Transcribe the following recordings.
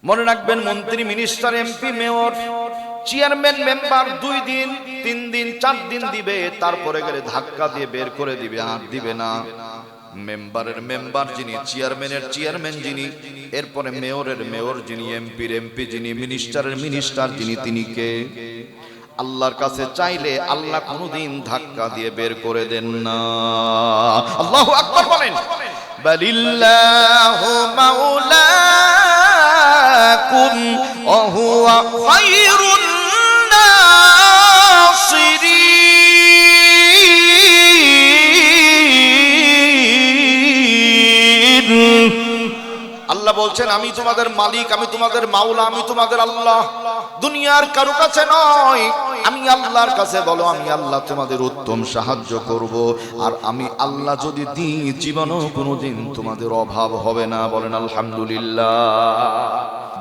মনে রাখবেন, মন্ত্রী, minister, MP, mayor, chairman, member 2 দিন 3 দিন 4 দিন দিবে, তারপরে গেলে ধাক্কা দিয়ে বের করে দিবে, আর দিবে না। মেম্বারের মেম্বার যিনি, চেয়ারম্যানের চেয়ারম্যান যিনি, এরপরে মেয়রের মেয়র যিনি, এমপির এমপি যিনি, মিনিস্টারের মিনিস্টার যিনি, তিনি কে? আল্লাহর কাছে চাইলে আল্লাহ কোনোদিন ধাক্কা দিয়ে বের করে দেন না। আল্লাহু আকবার বলেন। বালিল্লাহু মাওলাকুম ওয়া হুয়া খায়রুন নাসিরিন। আল্লাহ বলছেন, আমি তোমাদের মালিক, আমি তোমাদের মাওলা, আমি তোমাদের আল্লাহ। দুনিয়ার কারো কাছে নয়, আমি আল্লাহর কাছে বলো, আমি আল্লাহ তোমাদের উত্তম সাহায্য করব। আর আমি আল্লাহ যদি দিই, জীবনও কোনোদিন তোমাদের অভাব হবে না। বলেন আলহামদুলিল্লাহ।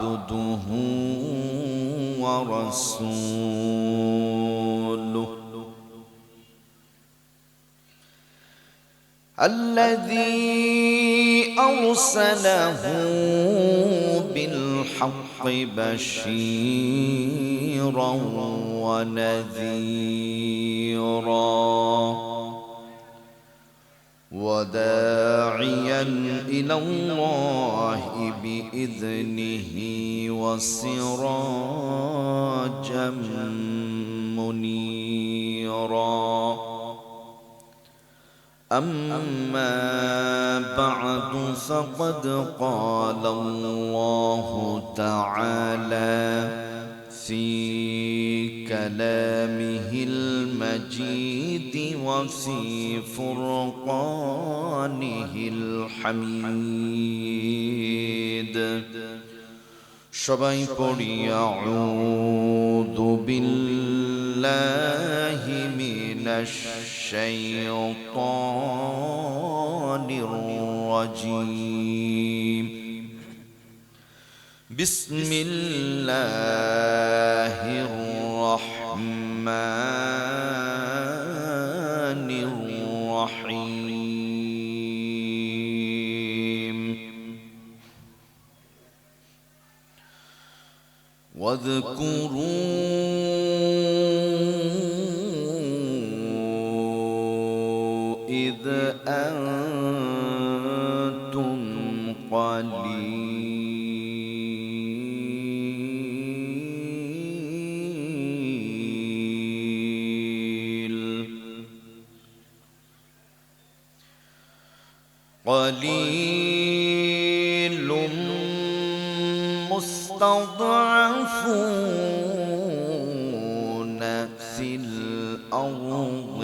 বুদুহু ওয়া রাসূলুহু الذي أرسله بالحق بشيرا ونذيرا وداعيا إلى الله بإذنه وسراجا منيرا. أما بعد فقد قال الله تعالى في كلامه المجيد وفي فرقانه الحميد. সবাই পড়ি আউযু বিল্লাহি মিনাশ শাইতানির রাজীম. বিসমিল্লাহির রহমানির রহিম. واذكروا إذ أنتم قليل مستضعفون في الأرض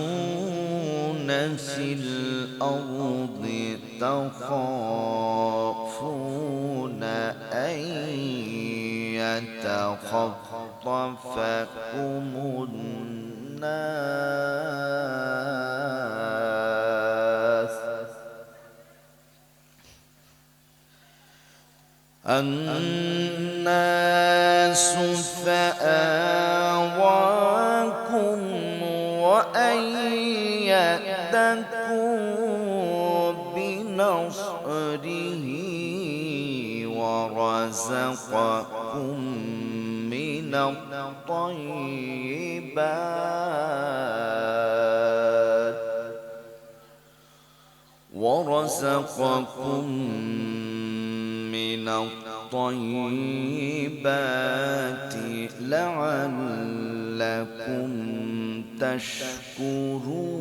مستضعفون في الأرض تخافون أن يتخطفكم الناس فآواكم وأيدكم بنصره ورزقكم من الطيبات لعلكم تشكرون.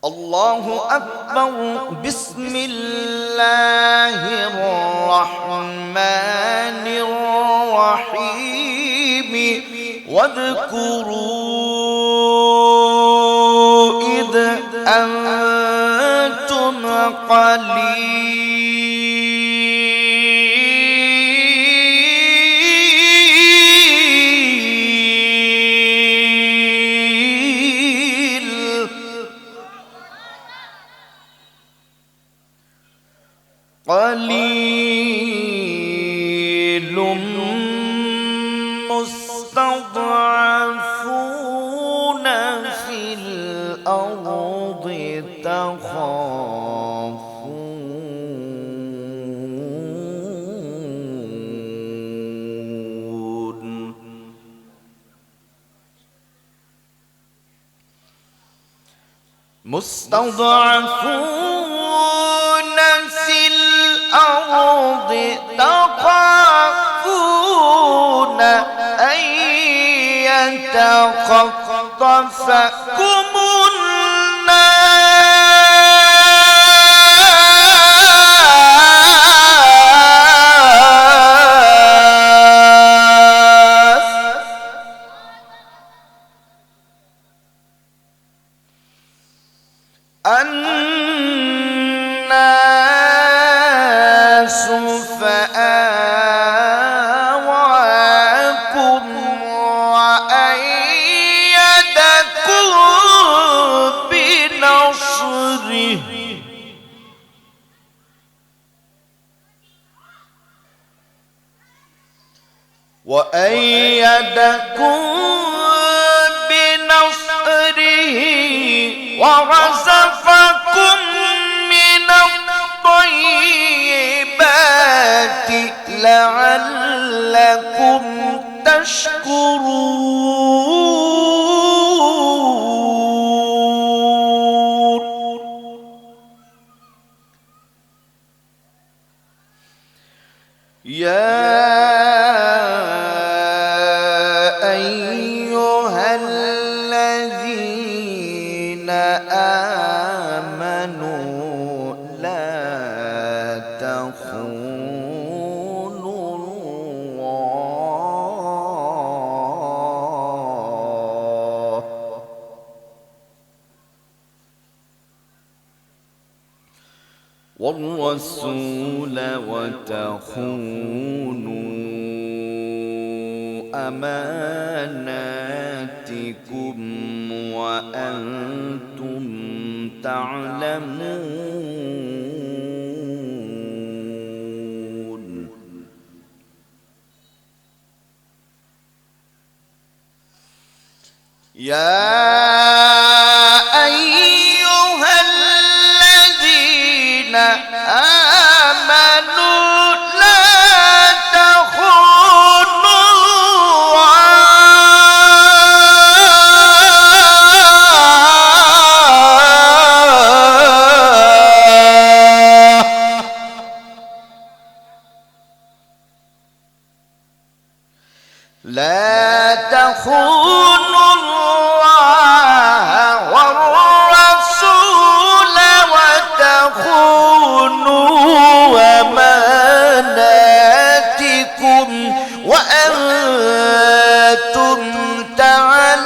الله أكبر. بسم الله الرحمن الرحيم. واذكروا إذ أنتم قليل قليل مستضعفون في الأرض تخافون مستضعفون في الأرض تخافون أن يتخطفكم الناس فآواكم وأيدكم بنصره ورزقكم من الطيبات لعلكم تشكرون يا أيها الذين آمنوا لا تخونوا الله والرسول وتخونوا أماناتكم وأنتم تعلمون يا أيها الذين آمنوا لا تخونوا لا تخونوا الله والرسول وتخونوا أماناتكم وأنتم تعلمون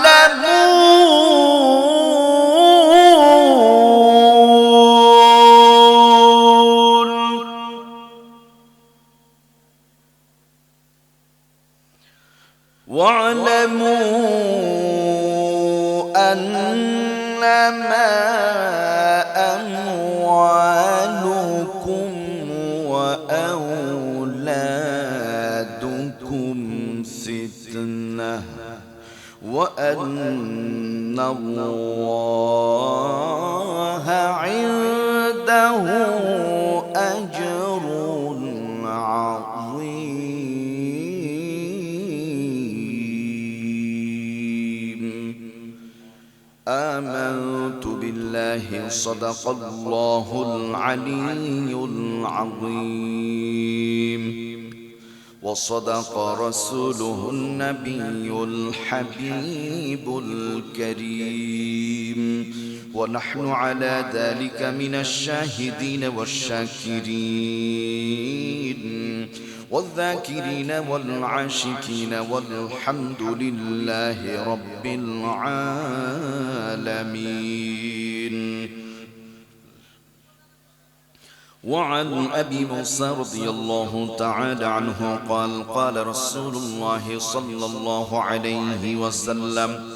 واعلموا أنما أموالكم وأولادكم فتنة وأن الله عنده أجر عظيم آمنت بالله صدق الله العلي العظيم وصدق رسوله النبي الحبيب الكريم ونحن على ذلك من الشاهدين والشاكرين والذاكرين والعاشقين والحمد لله رب العالمين. وعن أبي موسى رضي الله تعالى عنه قال قال رسول الله صلى الله عليه وسلم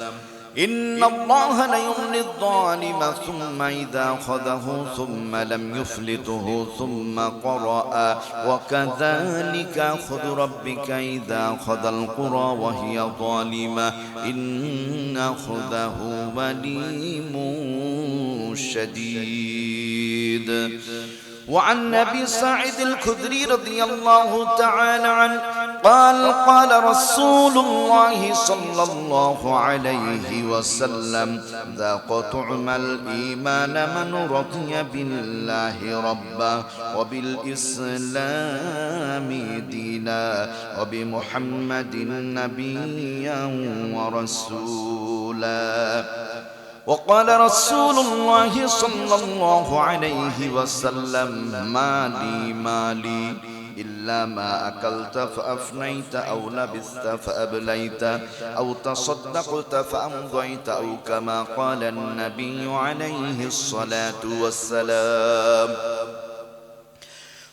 إن الله لا يملي الظالم ثم إذا أخذه ثم لم يفلته ثم قرأ وكذلك أخذ ربك إذا أخذ القرى وهي ظالمة إن أخذه أليم شديد. وعن أبي سعيد الخدري رضي الله تعالى عنه قال قال رسول الله صلى الله عليه وسلم ذاق طعم الإيمان من رضي بالله ربا وبالإسلام دينا وبمحمد نبيا ورسولا. وقال رسول الله صلى الله عليه وسلم ما لي إلا ما أكلت فأفنيت أو لبثت فأبليت أو تصدقت فأمضيت أو كما قال النبي عليه الصلاة والسلام.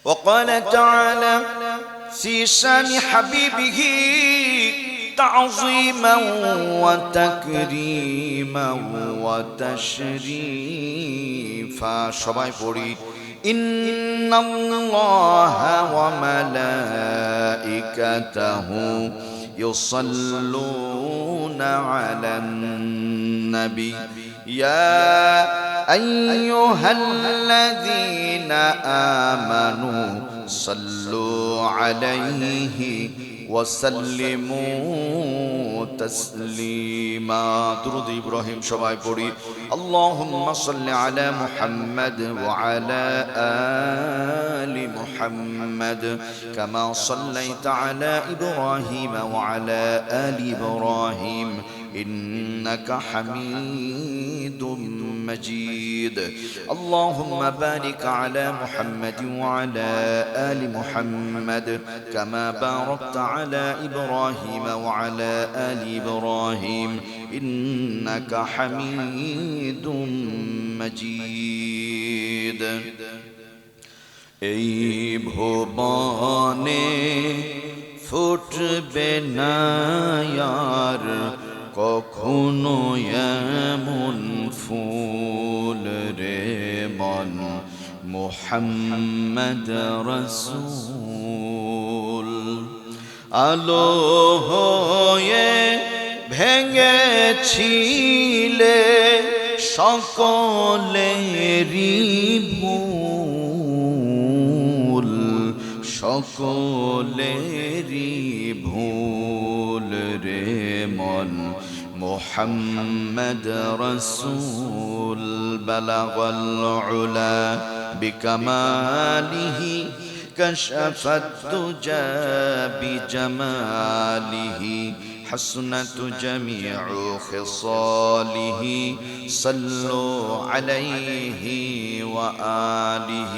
وقال تعالى في شان حبيبه تعظيما وتكريما وتشريفا সবাই পড়ি إن الله وملائكته يصلون على النبي يا أيها الذين آمنوا صلوا عليه وسلموا تسليما. درود إبراهيم সবাই পড়ি اللهم صل على محمد وعلى آل محمد كما صليت على إبراهيم وعلى آل إبراهيم إنك حميد مجيد. اللهم بارك على محمد وعلى آل محمد كما باركت على إبراهيم وعلى آل إبراهيم إنك حميد مجيد. এই ভুবনে ফুটবে না আর কখনো এমন ফুল রে মন মুহাম্মদ রাসূল আলো হয়ে ভেঙেছিলে সকলেরই ভুল সকলেরই ভুল রে মন محمد رسول بلغ العلا بكماله كشف الدجى بجماله حسنت جميع خصاله صلوا عليه وآله.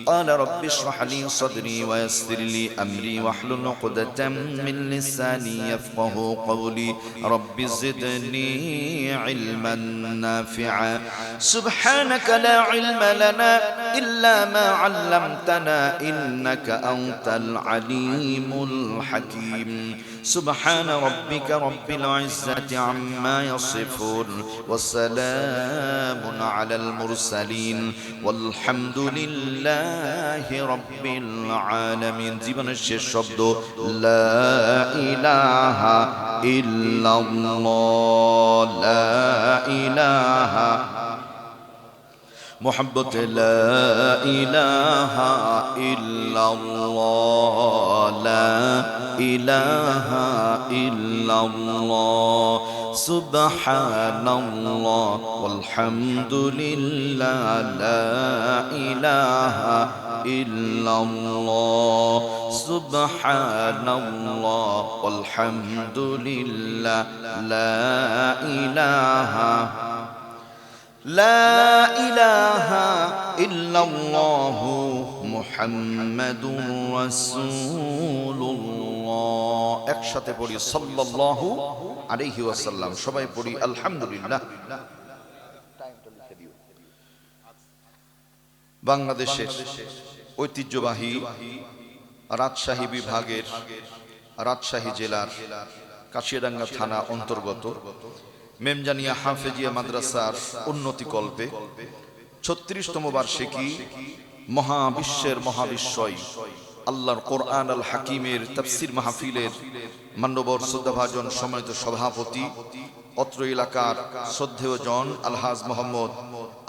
قال رب اشرح لي صدري ويسر لي أمري واحلل عقدة من لساني يفقه قولي رب زدني علما نافعا. سبحانك لا علم لنا إلا ما علمتنا إنك أنت العليم الحكيم. سبحان ربك رب العزة عما يصفون وسلام على المرسلين والحمد لله رب العالمين. জীবনের শেষ শব্দ লা ইলাহা ইল্লাল্লাহ লা ইলাহা محبت لا إله إلا الله لا إله إلا الله سبحان الله والحمد لله لا إله إلا الله سبحان الله والحمد لله لا إله لا إله إلا الله محمد رسول الله. একসাথে পড়ি সাল্লাল্লাহু আলাইহি ওয়াসাল্লাম. সবাই পড়ি আলহামদুলিল্লাহ. বাংলাদেশের ঐতিহ্যবাহী রাজশাহী বিভাগের রাজশাহী জেলার কাশিয়াডাঙ্গা থানা অন্তর্গত মেমজানিয়া হাফেজিয়া মাদ্রাসার উন্নতি কল্পে ৩৬তম বার্ষিকী মহাবিশ্বের মহাবিশ্বয় আল্লাহর কোরআন আল হাকিমের তাফসীর মাহফিলের মান্যবর শ্রদ্ধাভাজন সম্মানিত সভাপতি, অত্র এলাকার শ্রদ্ধেয় জন আলহাজ মোহাম্মদ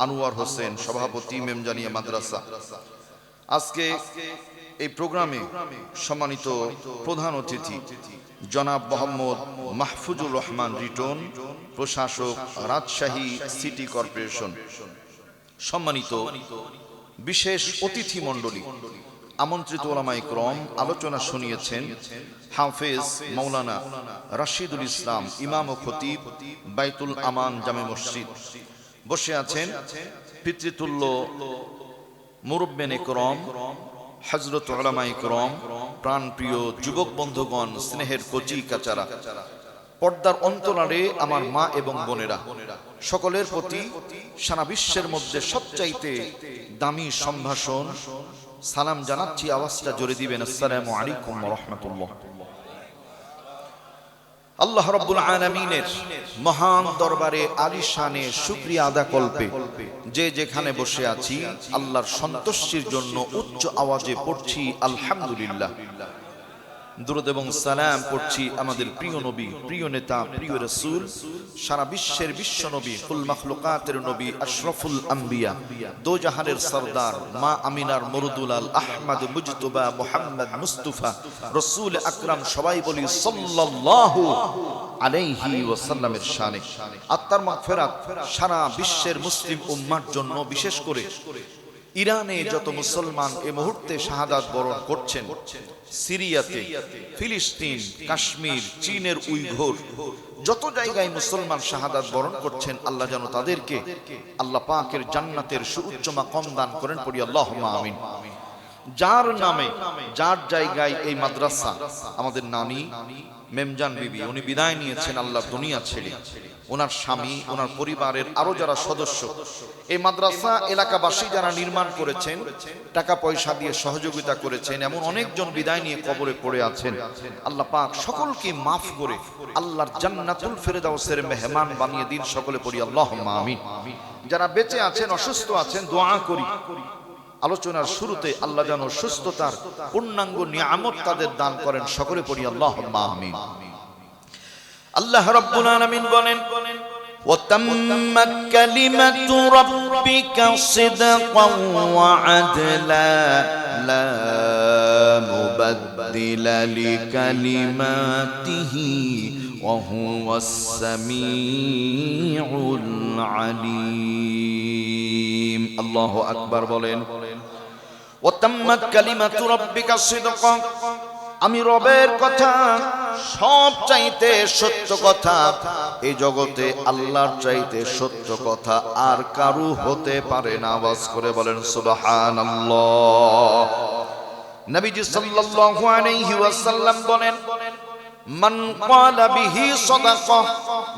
আনোয়ার হোসেন, সভাপতি মেমজানিয়া মাদ্রাসা। আজকে এই প্রোগ্রামে সম্মানিত প্রধান অতিথি জনাব মোহাম্মদ মাহফুজুর রহমান রিটন, প্রশাসক, রাজশাহী সিটি কর্পোরেশন। সম্মানিত বিশেষ অতিথি মণ্ডলী, আমন্ত্রিত ওলামায়ে কেরাম, আলোচনা শুনিয়েছেন হাফেজ মাওলানা রাশিদুল ইসলাম, ইমাম ও খতিব, বাইতুল আমান জামে মসজিদ। বসে আছেন পিতৃতুল্য মুরব্বিয়ানে কেরাম, হযরত উলামায়ে কেরাম, প্রাণপ্রিয় যুবক বন্ধুগণ, স্নেহের কচি কাচারা, পর্দার অন্তরালে আমার মা এবং বোনেরা, সকলের প্রতি সারা বিশ্বের মধ্যে সবচাইতে দামি সম্ভাষণ সালাম জানাচ্ছি। আওয়াজটা জোরে দিবেন। আসসালামু আলাইকুম ওয়া রাহমাতুল্লাহ। আল্লাহ রাব্বুল আলামিনের মহান দরবারে আলিশানে শুকরিয়া আদা কল্পে যে যেখানে বসে আছি, আল্লাহর সন্তুষ্টির জন্য উচ্চ আওয়াজে পড়ছি আলহামদুলিল্লাহ। দুরূদ এবং সালাম পড়ছি আমাদের প্রিয় নবী, প্রিয় নেতা, প্রিয় রাসূল, সারা বিশ্বের বিশ্ব নবী, কুল মাখলুকাতের নবী, আশরাফুল আম্বিয়া, দো জাহানের সরদার, মা আমিনার মরদুলাল, আহমদ মুজতবা, মুহাম্মদ মুস্তাফা, রাসূল আকরাম, সবাই বলি সাল্লাল্লাহু আলাইহি ওয়াসাল্লামের শানে। আত্মার মাগফিরাত সারা বিশ্বের মুসলিম উম্মার জন্য, বিশেষ করে ইরানে যত মুসলমান এই মুহূর্তে শাহাদাত বরণ করছেন, সিরিয়াতে, ফিলিস্তিন, কাশ্মীর, চীনের উইঘুর, যত জায়গায় মুসলমান শাহাদাত বরণ করছেন, আল্লাহ যেন তাদেরকে আল্লাহ পাকের জান্নাতের সুউচ্চ মাকাম দান করেন, পড়ি আল্লাহুম্মা আমিন। যার নামে যার জায়গায় এই মাদ্রাসা, আমাদের নানি মেমজান বিবি, উনি বিদায় নিয়েছেন আল্লাহর দুনিয়া ছেড়ে। ওনার স্বামী, ওনার পরিবারের আরো যারা সদস্য, এই মাদ্রাসা এলাকাবাসী যারা নির্মাণ করেছেন, টাকা পয়সা দিয়ে সহযোগিতা করেছেন, এমন অনেকজন বিদায় নিয়ে কবরে পড়ে আছেন। আল্লাহ পাক সকলকে মাফ করে আল্লাহর জান্নাতুল ফেরদাউসের মেহমান বানিয়ে দিন, সকলে পড়ি আল্লাহুম্মা আমিন। যারা বেঁচে আছেন, অসুস্থ আছেন, দোয়া করি আলোচনার শুরুতে আল্লাহ যেন সুস্থতার পূর্ণাঙ্গ নিয়ামত তাদের দান করেন, সকলে পড়ি আল্লাহুম্মা আমিন। আল্লাহ রাব্বুল আলামিন বলেন, وَتَمَّتْ كَلِمَةُ رَبِّكَ صِدْقًا وَعَدْلًا لَا مُبَدِّلَ لِكَلِمَاتِهِ وَهُوَ السَّمِيعُ الْعَلِيمُ। আল্লাহু আকবার বলেন। وَتَمَّتْ كَلِمَةُ رَبِّكَ صِدْقًا, আমি রবের কথা সব চাইতে সত্য কথা, এই জগতে আল্লাহর চাইতে সত্য কথা আর কারু হতে পারে না। আওয়াজ করে বলেন সুবহানাল্লাহ। নবীজি সাল্লাল্লাহু আলাইহি ওয়াসাল্লাম বলেন, মান ক্বালা বিহি সাদাকা,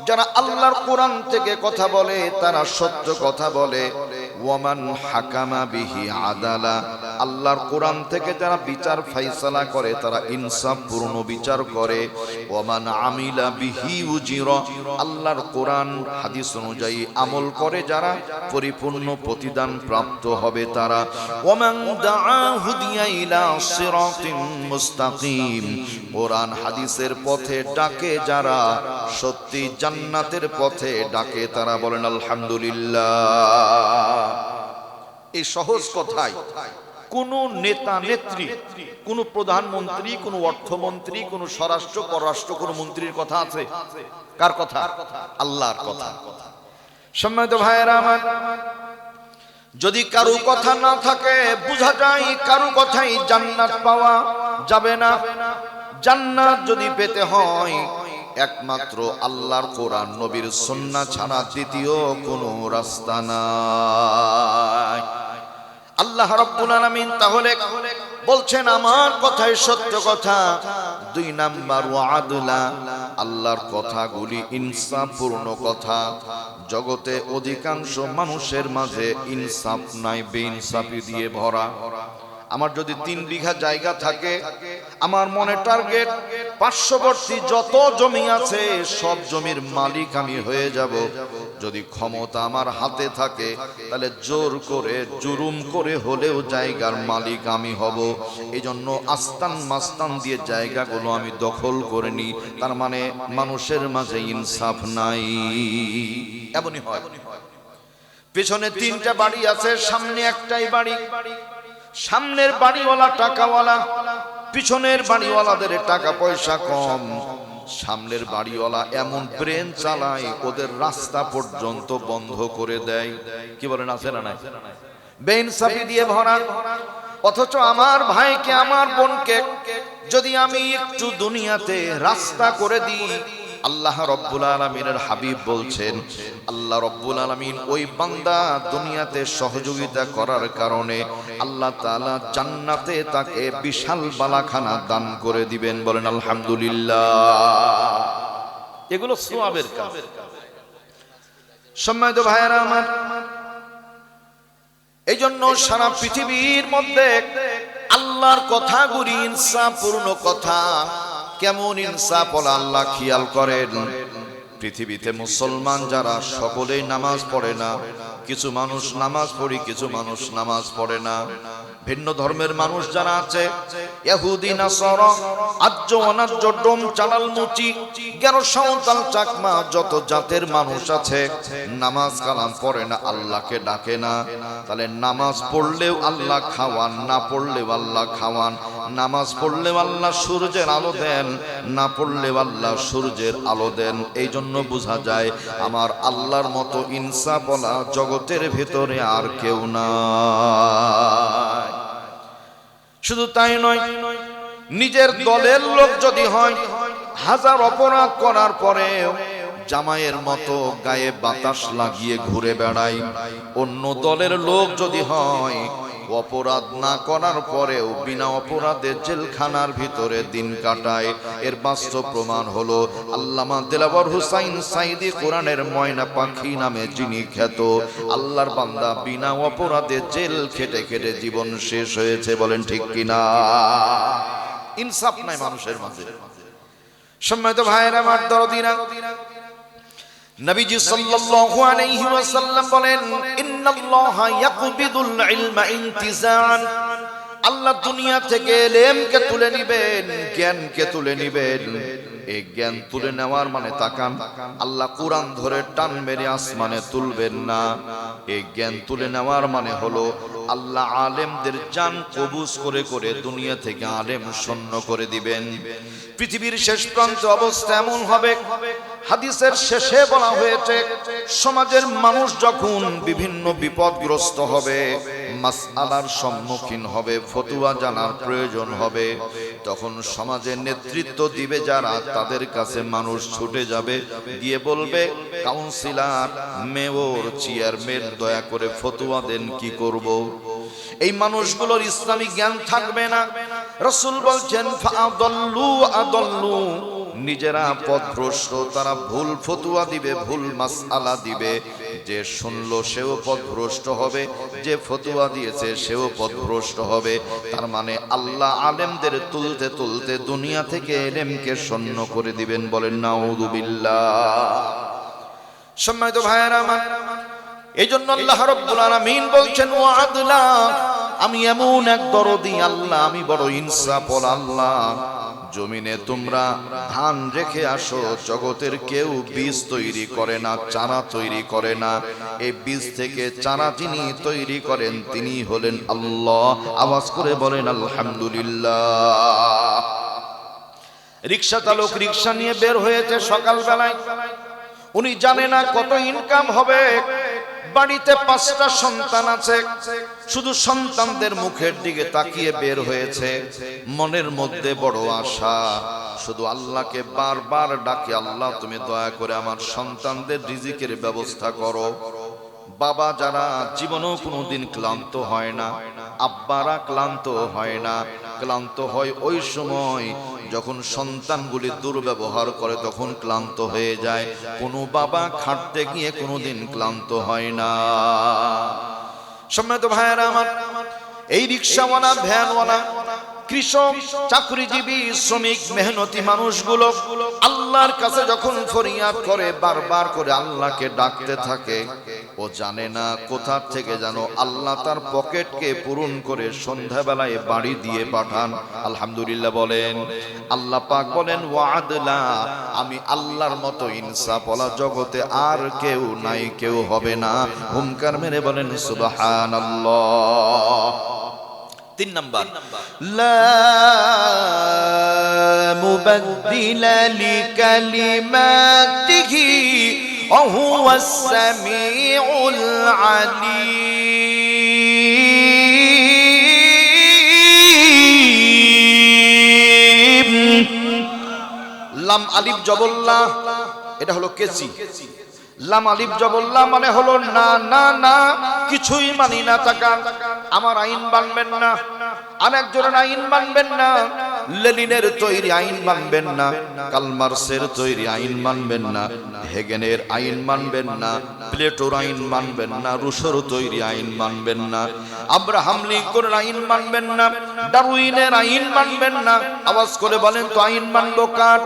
যারা আল্লাহর কোরআন থেকে কথা বলে তারা সত্য কথা বলে। ওয়ামান হাকামা বিহি আদালা, আল্লাহর কোরআন থেকে যারা বিচার ফাইসালা করে তারা ইনসাফপূর্ণ বিচার করে। ওয়ামান আমিলা বিহি উজিরা, আল্লাহর কোরআন হাদিস অনুযায়ী আমল করে যারা পরিপূর্ণ প্রতিদান প্রাপ্ত হবে তারা। ওয়ামান দাআ হুদিয়া ইলা সিরাতিন মুস্তাকিম, কোরআন হাদিসের পথে ডাকে যারা, সত্যি জান্নাতের পথে ডাকে তারা। বলেন আলহামদুলিল্লাহ। এই সহজ কথাই কোন নেতা নেত্রী, কোন প্রধানমন্ত্রী, কোন অর্থমন্ত্রী, কোন স্বরাষ্ট্র পররাষ্ট্র কোন মন্ত্রীর কথা আছে? কার কথা? আল্লাহর কথা। সম্মানিত ভাইয়েরা আমার, যদি কারো কথা না থাকে, বোঝা যায় কারো কথাই জান্নাত পাওয়া যাবে না। জান্নাত যদি পেতে হয় একমাত্র আল্লাহর কোরআন নবীর সুন্নাহ ছাড়া দ্বিতীয় কোনো রাস্তা নাই। আল্লাহ রাব্বুল আলামিন তাহলে বলছেন আমার কথাই সত্য কথা। 2 নাম্বার ওয়াদলা, আল্লাহর কথাগুলি ইনসাফপূর্ণ কথা। জগতে অধিকাংশ মানুষের মাঝে ইনসাফ নাই, বেইনসাফি দিয়ে ভরা। আমার যদি 3 বিঘা জায়গা থাকে, আমার মনে টার্গেট পার্শ্ববর্তী যত জমি আছে সব জমির মালিক আমি হয়ে যাব। যদি ক্ষমতা আমার হাতে থাকে তাহলে জোর করে জুলুম করে হলেও জায়গার মালিক আমি হব। এজন্য আস্তান মাস্তান দিয়ে জায়গাগুলো আমি দখল করে নি। তার মানে মানুষের মাঝে ইনসাফ নাই। এমনই হয়। পেছনে 3টা বাড়ি আছে, সামনে একটাই বাড়ি। সামনের বাড়িওয়ালা টাকাওয়ালা, পিছনের বাড়িওয়ালাদের টাকা পয়সা কম। সামনের বাড়িওয়ালা এমন ব্রেন চালায় ওদের রাস্তা পর্যন্ত বন্ধ করে দেয়। কি বলেন, আছে না নাই? বেইনসাফি দিয়ে ভরা। অথচ আমার ভাইকে আমার বোনকে যদি আমি একটু দুনিয়াতে রাস্তা করে দিই, আল্লাহ রব্বুল আলামিনের হাবিব বলছেন, আল্লাহ রব্বুল আলামিন ওই বান্দা দুনিয়াতে সহযোগিতা করার কারণে আল্লাহ তাআলা জান্নাতে তাকে বিশাল বালাখানা দান করে দিবেন। বলেন আলহামদুলিল্লাহ। এগুলো সওয়াবের কাজ। সম্মানিত ভাইয়েরা আমার, এই জন্য সারা পৃথিবীর মধ্যে আল্লাহর কথাগুলি ইনসাফপূর্ণ কথা। কেমন ইনসাফ ওয়ালা আল্লাহ খেয়াল করেন। পৃথিবীতে মুসলমান যারা সকলেই নামাজ পড়ে না। কিছু মানুষ নামাজ পড়ি, কিছু মানুষ নামাজ পড়ে না। ভিন্ন ধর্মের মানুষ যারা আছে, ইহুদি নাসারা, আজ্য অনাজ্য, ডোম চালাল মুচি, গেরো সাঁওতাল চাকমা, যত জাতের মানুষ আছে নামাজ কালাম পড়ে না, আল্লাহকে ডাকে না। তাহলে নামাজ পড়লেও আল্লাহ খাওয়ান, না পড়লেও আল্লাহ খাওয়ান। নামাজ পড়লেও আল্লাহ সূর্যের আলো দেন, না পড়লেও আল্লাহ সূর্যের আলো দেন। এই জন্য বোঝা যায় আমার আল্লাহর মতো ইনসাফওয়ালা জগতের ভেতরে আর কেউ নাই। শুধু তাই নয়, নিজের দলের লোক যদি হয়, হাজার অপরাধ করার পরেও জামাইয়ের মতো গায়ে বাতাস লাগিয়ে ঘুরে বেড়ায়। অন্য দলের লোক যদি হয়, অপরাধ না করার পরেও বিনা অপরাধে জেলখানার ভিতরে দিন কাটায়। এর বাস্তব প্রমাণ হলো আল্লামা দেলাওয়ার হুসাইন সাইদি কোরআনের ময়না পাখি নামে যিনি খ্যাত, আল্লাহর বান্দা বিনা অপরাধে জেল খেটে খেটে জীবন শেষ হয়েছে। বলেন ঠিক কিনা? ইনসাফ নাই মানুষের মাঝে। সম্মানিত ভাইয়েরা আমার, দরদিরা, নবীজি সাল্লাল্লাহু আলাইহি ওয়াসাল্লাম বলেন, ইন্নাল্লাহা ইয়াকবিদুল ইলমা ইনতিজাআন। আল্লাহ দুনিয়া থেকে ইলমকে তুলে নেবেন, জ্ঞানকে তুলে নেবেন। এই জ্ঞান তুলে নেওয়ার মানে তাকান, আল্লাহ কোরআন ধরে টান মেরে আসমানে তুলবেন না। এই জ্ঞান তুলে নেওয়ার মানে হলো আল্লাহ আলেমদের জান কবুজ করে করে দুনিয়া থেকে আলেম শূন্য করে দিবেন। পৃথিবীর শেষ প্রান্তে অবস্থা এমন হবে, হাদিসের শেষে বলা হয়েছে, সমাজের মানুষ যখন বিভিন্ন বিপদগ্রস্ত হবে, মাসআলার সম্মুখীন হবে, ফতোয়া জানার প্রয়োজন হবে, তখন সমাজের নেতৃত্ব দিবে যারা, তাদের কাছে মানুষ ছুটে যাবে, গিয়ে বলবে, কাউন্সিলর, মেয়র, চেয়ারম্যান, দয়া করে ফতোয়া দেন, কি করব? এই মানুষগুলোর ইসলামিক জ্ঞান থাকবে না। রাসূল বলছেন, ফাআদাল্লু আদাল্লু, নিজেরা পথভ্রষ্ট, তারা ভুল ফতোয়া দিবে, ভুল মাসআলা দিবে। যে শুনলো সেও পথভ্রষ্ট হবে, যে ফতোয়া দিয়েছে সেও পথভ্রষ্ট হবে। তার মানে আল্লাহ আলেমদের তুলতে তুলতে দুনিয়া থেকে ইলমকে শূন্য করে দিবেন। বলেন নাউযুবিল্লাহ। সম্মানিত ভাইয়েরা আমার, এই জন্য আল্লাহ রাব্বুল আলামিন বলছেন, ওয়া আদলা, আমি এমন এক দরদি আল্লাহ, আমি বড় ইনসাফওয়ালা আল্লাহ। জমিনে তোমরা ধান রেখে আসো, জগতের কেউ বীজ তৈরি করে না, চারা তৈরি করে না। এই বীজ থেকে চারা যিনি তৈরি করেন তিনি হলেন আল্লাহ। আওয়াজ করে বলেন আলহামদুলিল্লাহ। রিকশা চালক রিকশা নিয়ে বের হয়েছে সকালবেলায়, উনি জানে না কত ইনকাম হবে। বাড়িতে 5টা সন্তান আছে, শুধু সন্তানদের মুখের দিকে তাকিয়ে বের হয়েছে। মনের মধ্যে বড় আশা, শুধু আল্লাহকে বারবার ডাকে, আল্লাহ তুমি দয়া করে আমার সন্তানদের রিজিকের ব্যবস্থা করো। বাবা যারা জীবনেও কোনোদিন ক্লান্ত হয় না, আব্বারা ক্লান্ত হয় না। ক্লান্ত হয় ওই সময় যখন সন্তানগুলি দুর্ব্যবহার করে, তখন ক্লান্ত হয়ে যায়। কোনো বাবা খাটতে গিয়ে কোনোদিন ক্লান্ত হয় না। সম্মানিত ভাইয়েরা আমার, এই রিকশাওয়ালা, ভ্যানওয়ালা, কৃষক, চাকরিজীবী, শ্রমিক, মেহনতি মানুষগুলো আল্লাহর কাছে যখন ফরিয়াদ করে, বারবার করে আল্লাহকে ডাকতে থাকে, ও জানে না কোথা থেকে যেন আল্লাহ তার পকেটকে পূরণ করে সন্ধ্যাবেলায় বাড়ি দিয়ে পাঠান। আলহামদুলিল্লাহ বলেন। আল্লাহ পাক বলেন ওয়াদলা, আমি আল্লাহর মতো ইনসাফওয়ালা জগতে আর কেউ নাই, কেউ হবে না। হুমকার মেরে বলেন সুবহানাল্লাহ। 3 নাম্বার, লা মুবাদদিলা লিকালিমাতিহি ওয়া হুয়াস সামিউল আলিম। লাম আলিফ জবল্লা, এটা হলো কেচি। লাম আলিফ জবল্লা মানে হলো না না না, কিছুই মানি না। তাকান, আমার আইন মানবেন না, আরেকজনের আইন মানবেন না, লেনিনের তৈরি আইন মানবেন না, কালমার্সের তৈরি আইন মানবেন না, হেগেনের আইন মানবেন না, প্লেটোর আইন মানবেন না, রুশোর তৈরি আইন মানবেন না, আব্রাহাম লিঙ্কনের আইন মানবেন না, ডারউইনের আইন মানবেন না। আওয়াজ করে বলেন তো আইন মানবো কার?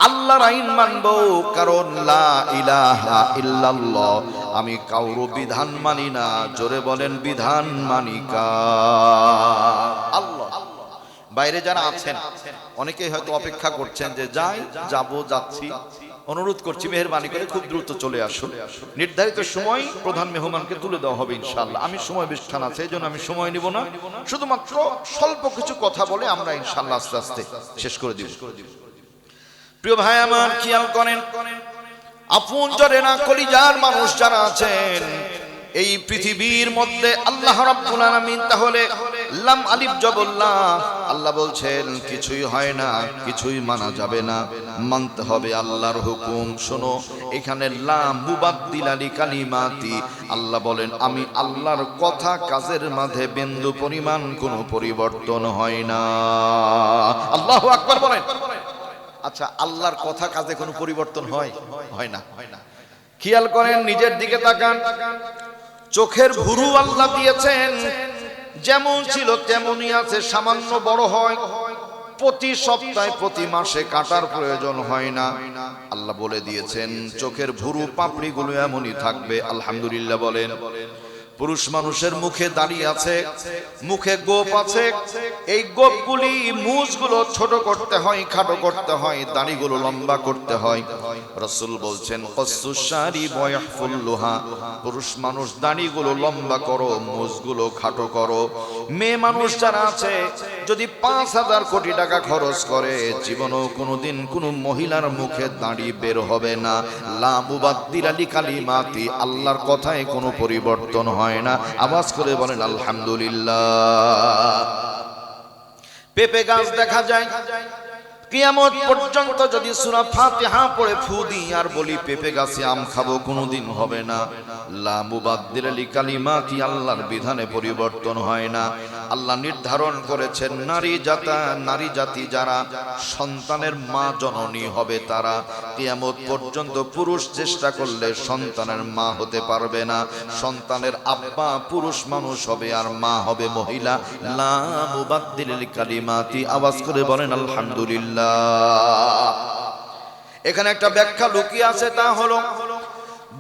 আল্লাহর আইন মানবো, কারণ লা ইলাহা ইল্লাল্লাহ, আমি কারো বিধান মানি না। জোরে বলেন বিধান মানি কার? আল্লাহ। বাইরে যারা আছেন অনেকেই হয়তো অপেক্ষা করছেন যে যাই, যাচ্ছি, অনুরোধ করছি মেহেরবানি করে খুব দ্রুত চলে আসুন। নির্ধারিত সময় প্রধান মেহমানকে তুলে দেওয়া হবে ইনশাআল্লাহ। আমি সময় বেশি আছে, এই জন্য আমি সময় নিব না, শুধুমাত্র স্বল্প কিছু কথা বলে আমরা ইনশাআল্লাহ আস্তে আস্তে শেষ করে দিব। প্রিয় ভাই আমার, খেয়াল করেন, আপন জনে না কলিজার মানুষ যারা আছেন এই পৃথিবীর মধ্যে, আল্লাহ রাব্বুল আলামিন তাহলে লাম আলিফ জবল্লাহ, আল্লাহ বলছেন কিছুই হয় না, কিছুই মানা যাবে না, মানতে হবে আল্লাহর হুকুম। শোনো, এখানে লা মুবাদদিলা লিকালিমাতি, আল্লাহ বলেন আমি আল্লাহর কথা কাজের মাঝে বিন্দু পরিমাণ কোনো পরিবর্তন হয় না। আল্লাহু আকবার বলেন। আচ্ছা, আল্লাহর কথা কাজে কোনো পরিবর্তন হয়? হয় না। খেয়াল করেন, নিজের দিকে তাকান। চোখের ভুরু আল্লাহ দিয়েছেন, যেমন ছিল তেমনই আছে, সামান্য বড় হয়। প্রতি সপ্তাহে প্রতি মাসে কাটার প্রয়োজন হয় না। আল্লাহ বলে দিয়েছেন চোখের ভুরু পাপড়িগুলো এমনই থাকবে। আলহামদুলিল্লাহ বলেন। পুরুষ মানুষের মুখে দাড়ি আছে, মুখে গোপ আছে, এই গোপগুলি মুছগুলো ছোট করতে হয়, খাটো করতে হয়, দাড়িগুলো লম্বা করতে হয়। রাসূল বলছেন কসুস শারিব ওয়া ইয়াহফুল্লুহা, পুরুষ মানুষ দাড়িগুলো লম্বা করো, মুছগুলো খাটো করো। মেয়ে মানুষ যারা আছে যদি ৫,০০০ কোটি টাকা খরচ করে, জীবনও কোনোদিন কোনো মহিলার মুখে দাড়ি বের হবে না। লা মুবাদদিলা লিকালিমাতি, আল্লাহর কথায় কোনো পরিবর্তন হয় না। আওয়াজ করে বলেন আলহামদুলিল্লাহ। পেঁপে গাছ দেখা যায়, কিয়ামত পর্যন্ত যদি সূরা ফাতিহা পড়ে ফু দিই আর বলি পেঁপে গাছে আম খাবো, কোনোদিন হবে না। লা মুবাদদিলা লিকালিমাতি, আল্লাহর বিধানে পরিবর্তন হয় না। আল্লাহ নির্ধারণ করেছেন নারী জাতি যারা সন্তানের মা জননী হবে, তারা কিয়ামত পর্যন্ত পুরুষ চেষ্টা করলে সন্তানের মা হতে পারবে না। সন্তানের আব্বা পুরুষ মানুষ হবে আর মা হবে মহিলা। লা মুবাদদিলা লিকালিমাতি, আওয়াজ করে বলেন আলহামদুলিল্লাহ। এখানে একটা ব্যাখ্যা লুকিয়ে আছে, তা হলো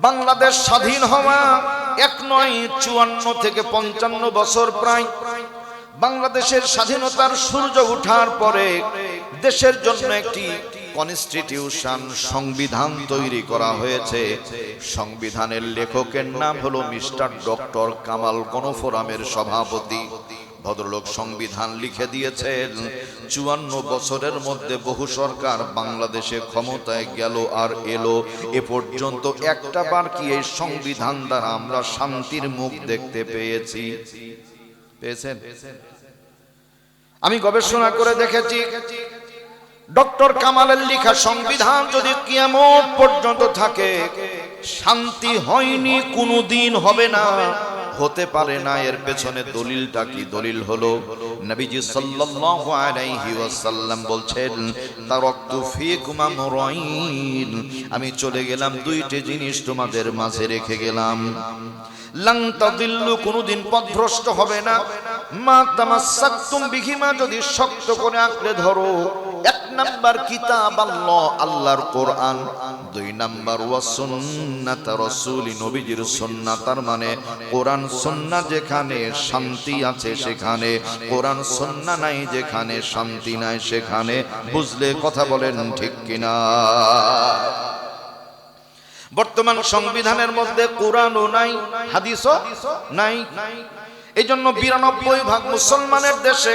বাংলাদেশ স্বাধীন হওয়া ১ নয় ৫৪ থেকে ৫৫ বছর প্রায়। বাংলাদেশের স্বাধীনতার সূর্য ওঠার পরে দেশের জন্য একটি কনস্টিটিউশন, সংবিধান তৈরি করা হয়েছে। সংবিধানের লেখকের নাম হলো মিস্টার ডক্টর কামাল, গণফোরামের সভাপতি ভদ্রলোক সংবিধান লিখে দিয়েছেন। ৫৪ বছরের মধ্যে বহু সরকার বাংলাদেশে ক্ষমতায় গেল আর এলো, এ পর্যন্ত একটা বার কি এই সংবিধান দ্বারা আমরা শান্তির মুখ দেখতে পেয়েছেন? আমি গবেষণা করে দেখেছি, ডক্টর কামালের লেখা সংবিধান যদি কিয়ামত পর্যন্ত থাকে, শান্তি হয়নি, কোনোদিন হবে না, হতে পারে না। এর পেছনে দলিলটা কি? দলিল হলো নবীজি সাল্লাল্লাহু আলাইহি ওয়াসাল্লাম বলছেন তারাকতু ফীকুম আমরাইন, আমি চলে গেলাম দুইটি জিনিস তোমাদের মাঝে রেখে গেলাম। লান তাদিল্লু, কোনদিন পথভ্রষ্ট হবে না। মা তামাসসাকতুম বিহিমা, যদি শক্ত করে আঁকড়ে ধরো। এক নাম্বার কিতাব আল্লাহ, আল্লাহর কোরআন। দুই নাম্বার ওয়া সুন্নাত রাসূলি, নবীজির সুন্নাত। তার মানে কোরআন সুন্নাহ যেখানে শান্তি আছে সেখানে, কোরআন সুন্নাহ নাই যেখানে শান্তি নাই সেখানে। বুঝলে কথা বলেন ঠিক কিনা? বর্তমান সংবিধানের মধ্যে কোরআনও নাই, হাদিসও নাই। এই জন্য ৯২% মুসলমানের দেশে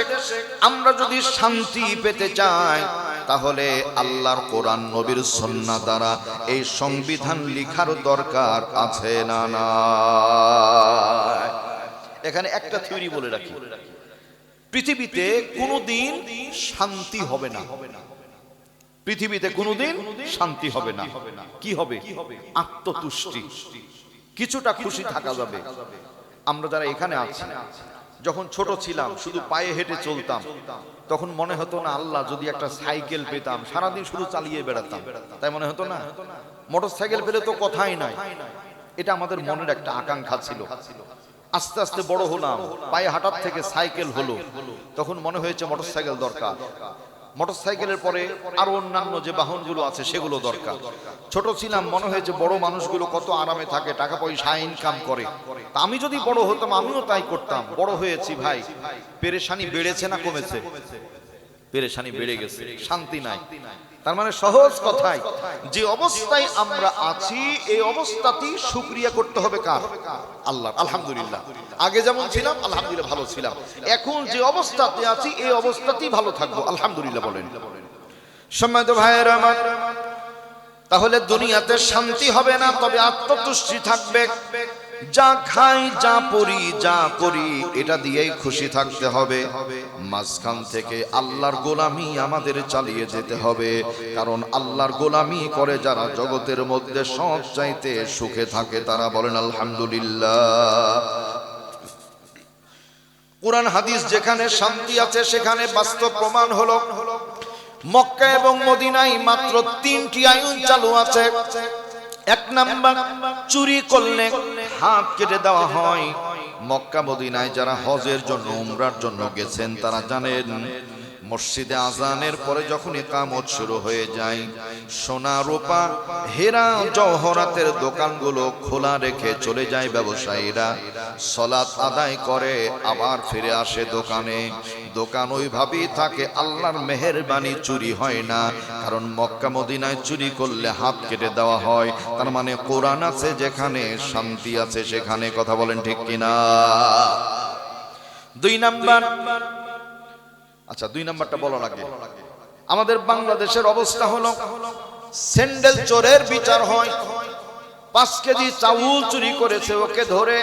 আমরা যদি শান্তি পেতে চাই, তাহলে আল্লাহর কোরআন নবীর সুন্নাহ দ্বারা এই সংবিধান লিখার দরকার আছে না না? এখানে একটা থিওরি বলে রাখি, পৃথিবীতে কোনোদিন শান্তি হবে না। পৃথিবীতে কোনোদিন শান্তি হবে না। কি হবে? আত্মতুষ্টি, কিছুটা খুশি থাকা যাবে। আমরা যারা এখানে আছি, যখন ছোট ছিলাম শুধু পায়ে হেঁটে চলতাম, তখন মনে হতো না আল্লাহ যদি একটা সাইকেল পেতাম, সারাদিন শুধু চালিয়ে বেড়াতাম, তাই মনে হতো না? মোটর সাইকেল পেলে তো কথাই নাই। এটা আমাদের মনের একটা আকাঙ্ক্ষা ছিল। আস্তে আস্তে বড় হলাম, পায়ে হাঁটার থেকে সাইকেল হলো, তখন মনে হয়েছে মোটর সাইকেল দরকার। মোটরসাইকেলের পরে আরো অন্যান্য যে বাহনগুলো আছে সেগুলো দরকার। ছোট ছিলাম, মনে হয়েছে বড় মানুষগুলো কত আরামে থাকে, টাকা পয়সা ইনকাম করে, তা আমি যদি বড় হতাম আমিও তাই করতাম। বড় হয়েছি ভাই, পেরেশানি বেড়েছে না কমেছে? পেরেশানি বেড়ে গেছে, শান্তি নাই। তার মানে সহজ কথায়, যে অবস্থায় আমরা আছি এই অবস্থাতেই শুকরিয়া করতে হবে কার? আল্লাহ। আলহামদুলিল্লাহ, আগে যেমন ছিলাম আলহামদুলিল্লাহ ভালো ছিলাম, এখন যে অবস্থাতে আছি এই অবস্থাতেই ভালো থাকবো, আলহামদুলিল্লাহ বলেন। সম্মানিত ভাইয়েরা আমার, তাহলে দুনিয়াতে শান্তি হবে না, তবে আত্মতুষ্টি থাকবে। যা খাই, যা পড়ি, যা করি, এটা দিয়েই খুশি থাকতে হবে। মাঝখান থেকে আল্লাহর গোলামি আমাদের চালিয়ে যেতে হবে, কারণ আল্লাহর গোলামি করে যারা জগতের মধ্যে সবচাইতে সুখে থাকে তারা বলেন আলহামদুলিল্লাহ। কোরআন হাদিস যেখানে শান্তি আছে সেখানে বাস্তব প্রমাণ হলো মক্কা এবং মদিনায় মাত্র ৩টি আইন চালু আছে। এক নাম্বার, চুরি করলে হাত কেটে দেওয়া হয়। মক্কা মদিনায় যারা হজের জন্য উমরার জন্য গেছেন তারা জানেন, মসজিদে আজানের পরে যখন ইকামত শুরু হয়ে যায়, সোনা রূপা হীরা জওহরাতের দোকানগুলো খোলা রেখে চলে যায় ব্যবসায়ীরা। সালাত আদায় করে আবার ফিরে আসে দোকানে, দোকান ওইভাবেই থাকে। আল্লাহর মেহেরবানি, চুরি হয় না, কারণ মক্কা মদিনায় চুরি করলে হাত কেটে দেওয়া হয়। তার মানে কোরআন আছে যেখানে, শান্তি আছে সেখানে। কথা বলেন ঠিক কিনা? ২ নাম্বার, আচ্ছা ২ নাম্বারটা বলা লাগে। আমাদের বাংলাদেশের অবস্থা হলো, স্যান্ডেল চোরের বিচার হয়। ৫ কেজি চাউল চুরি করেছে, ওকে ধরে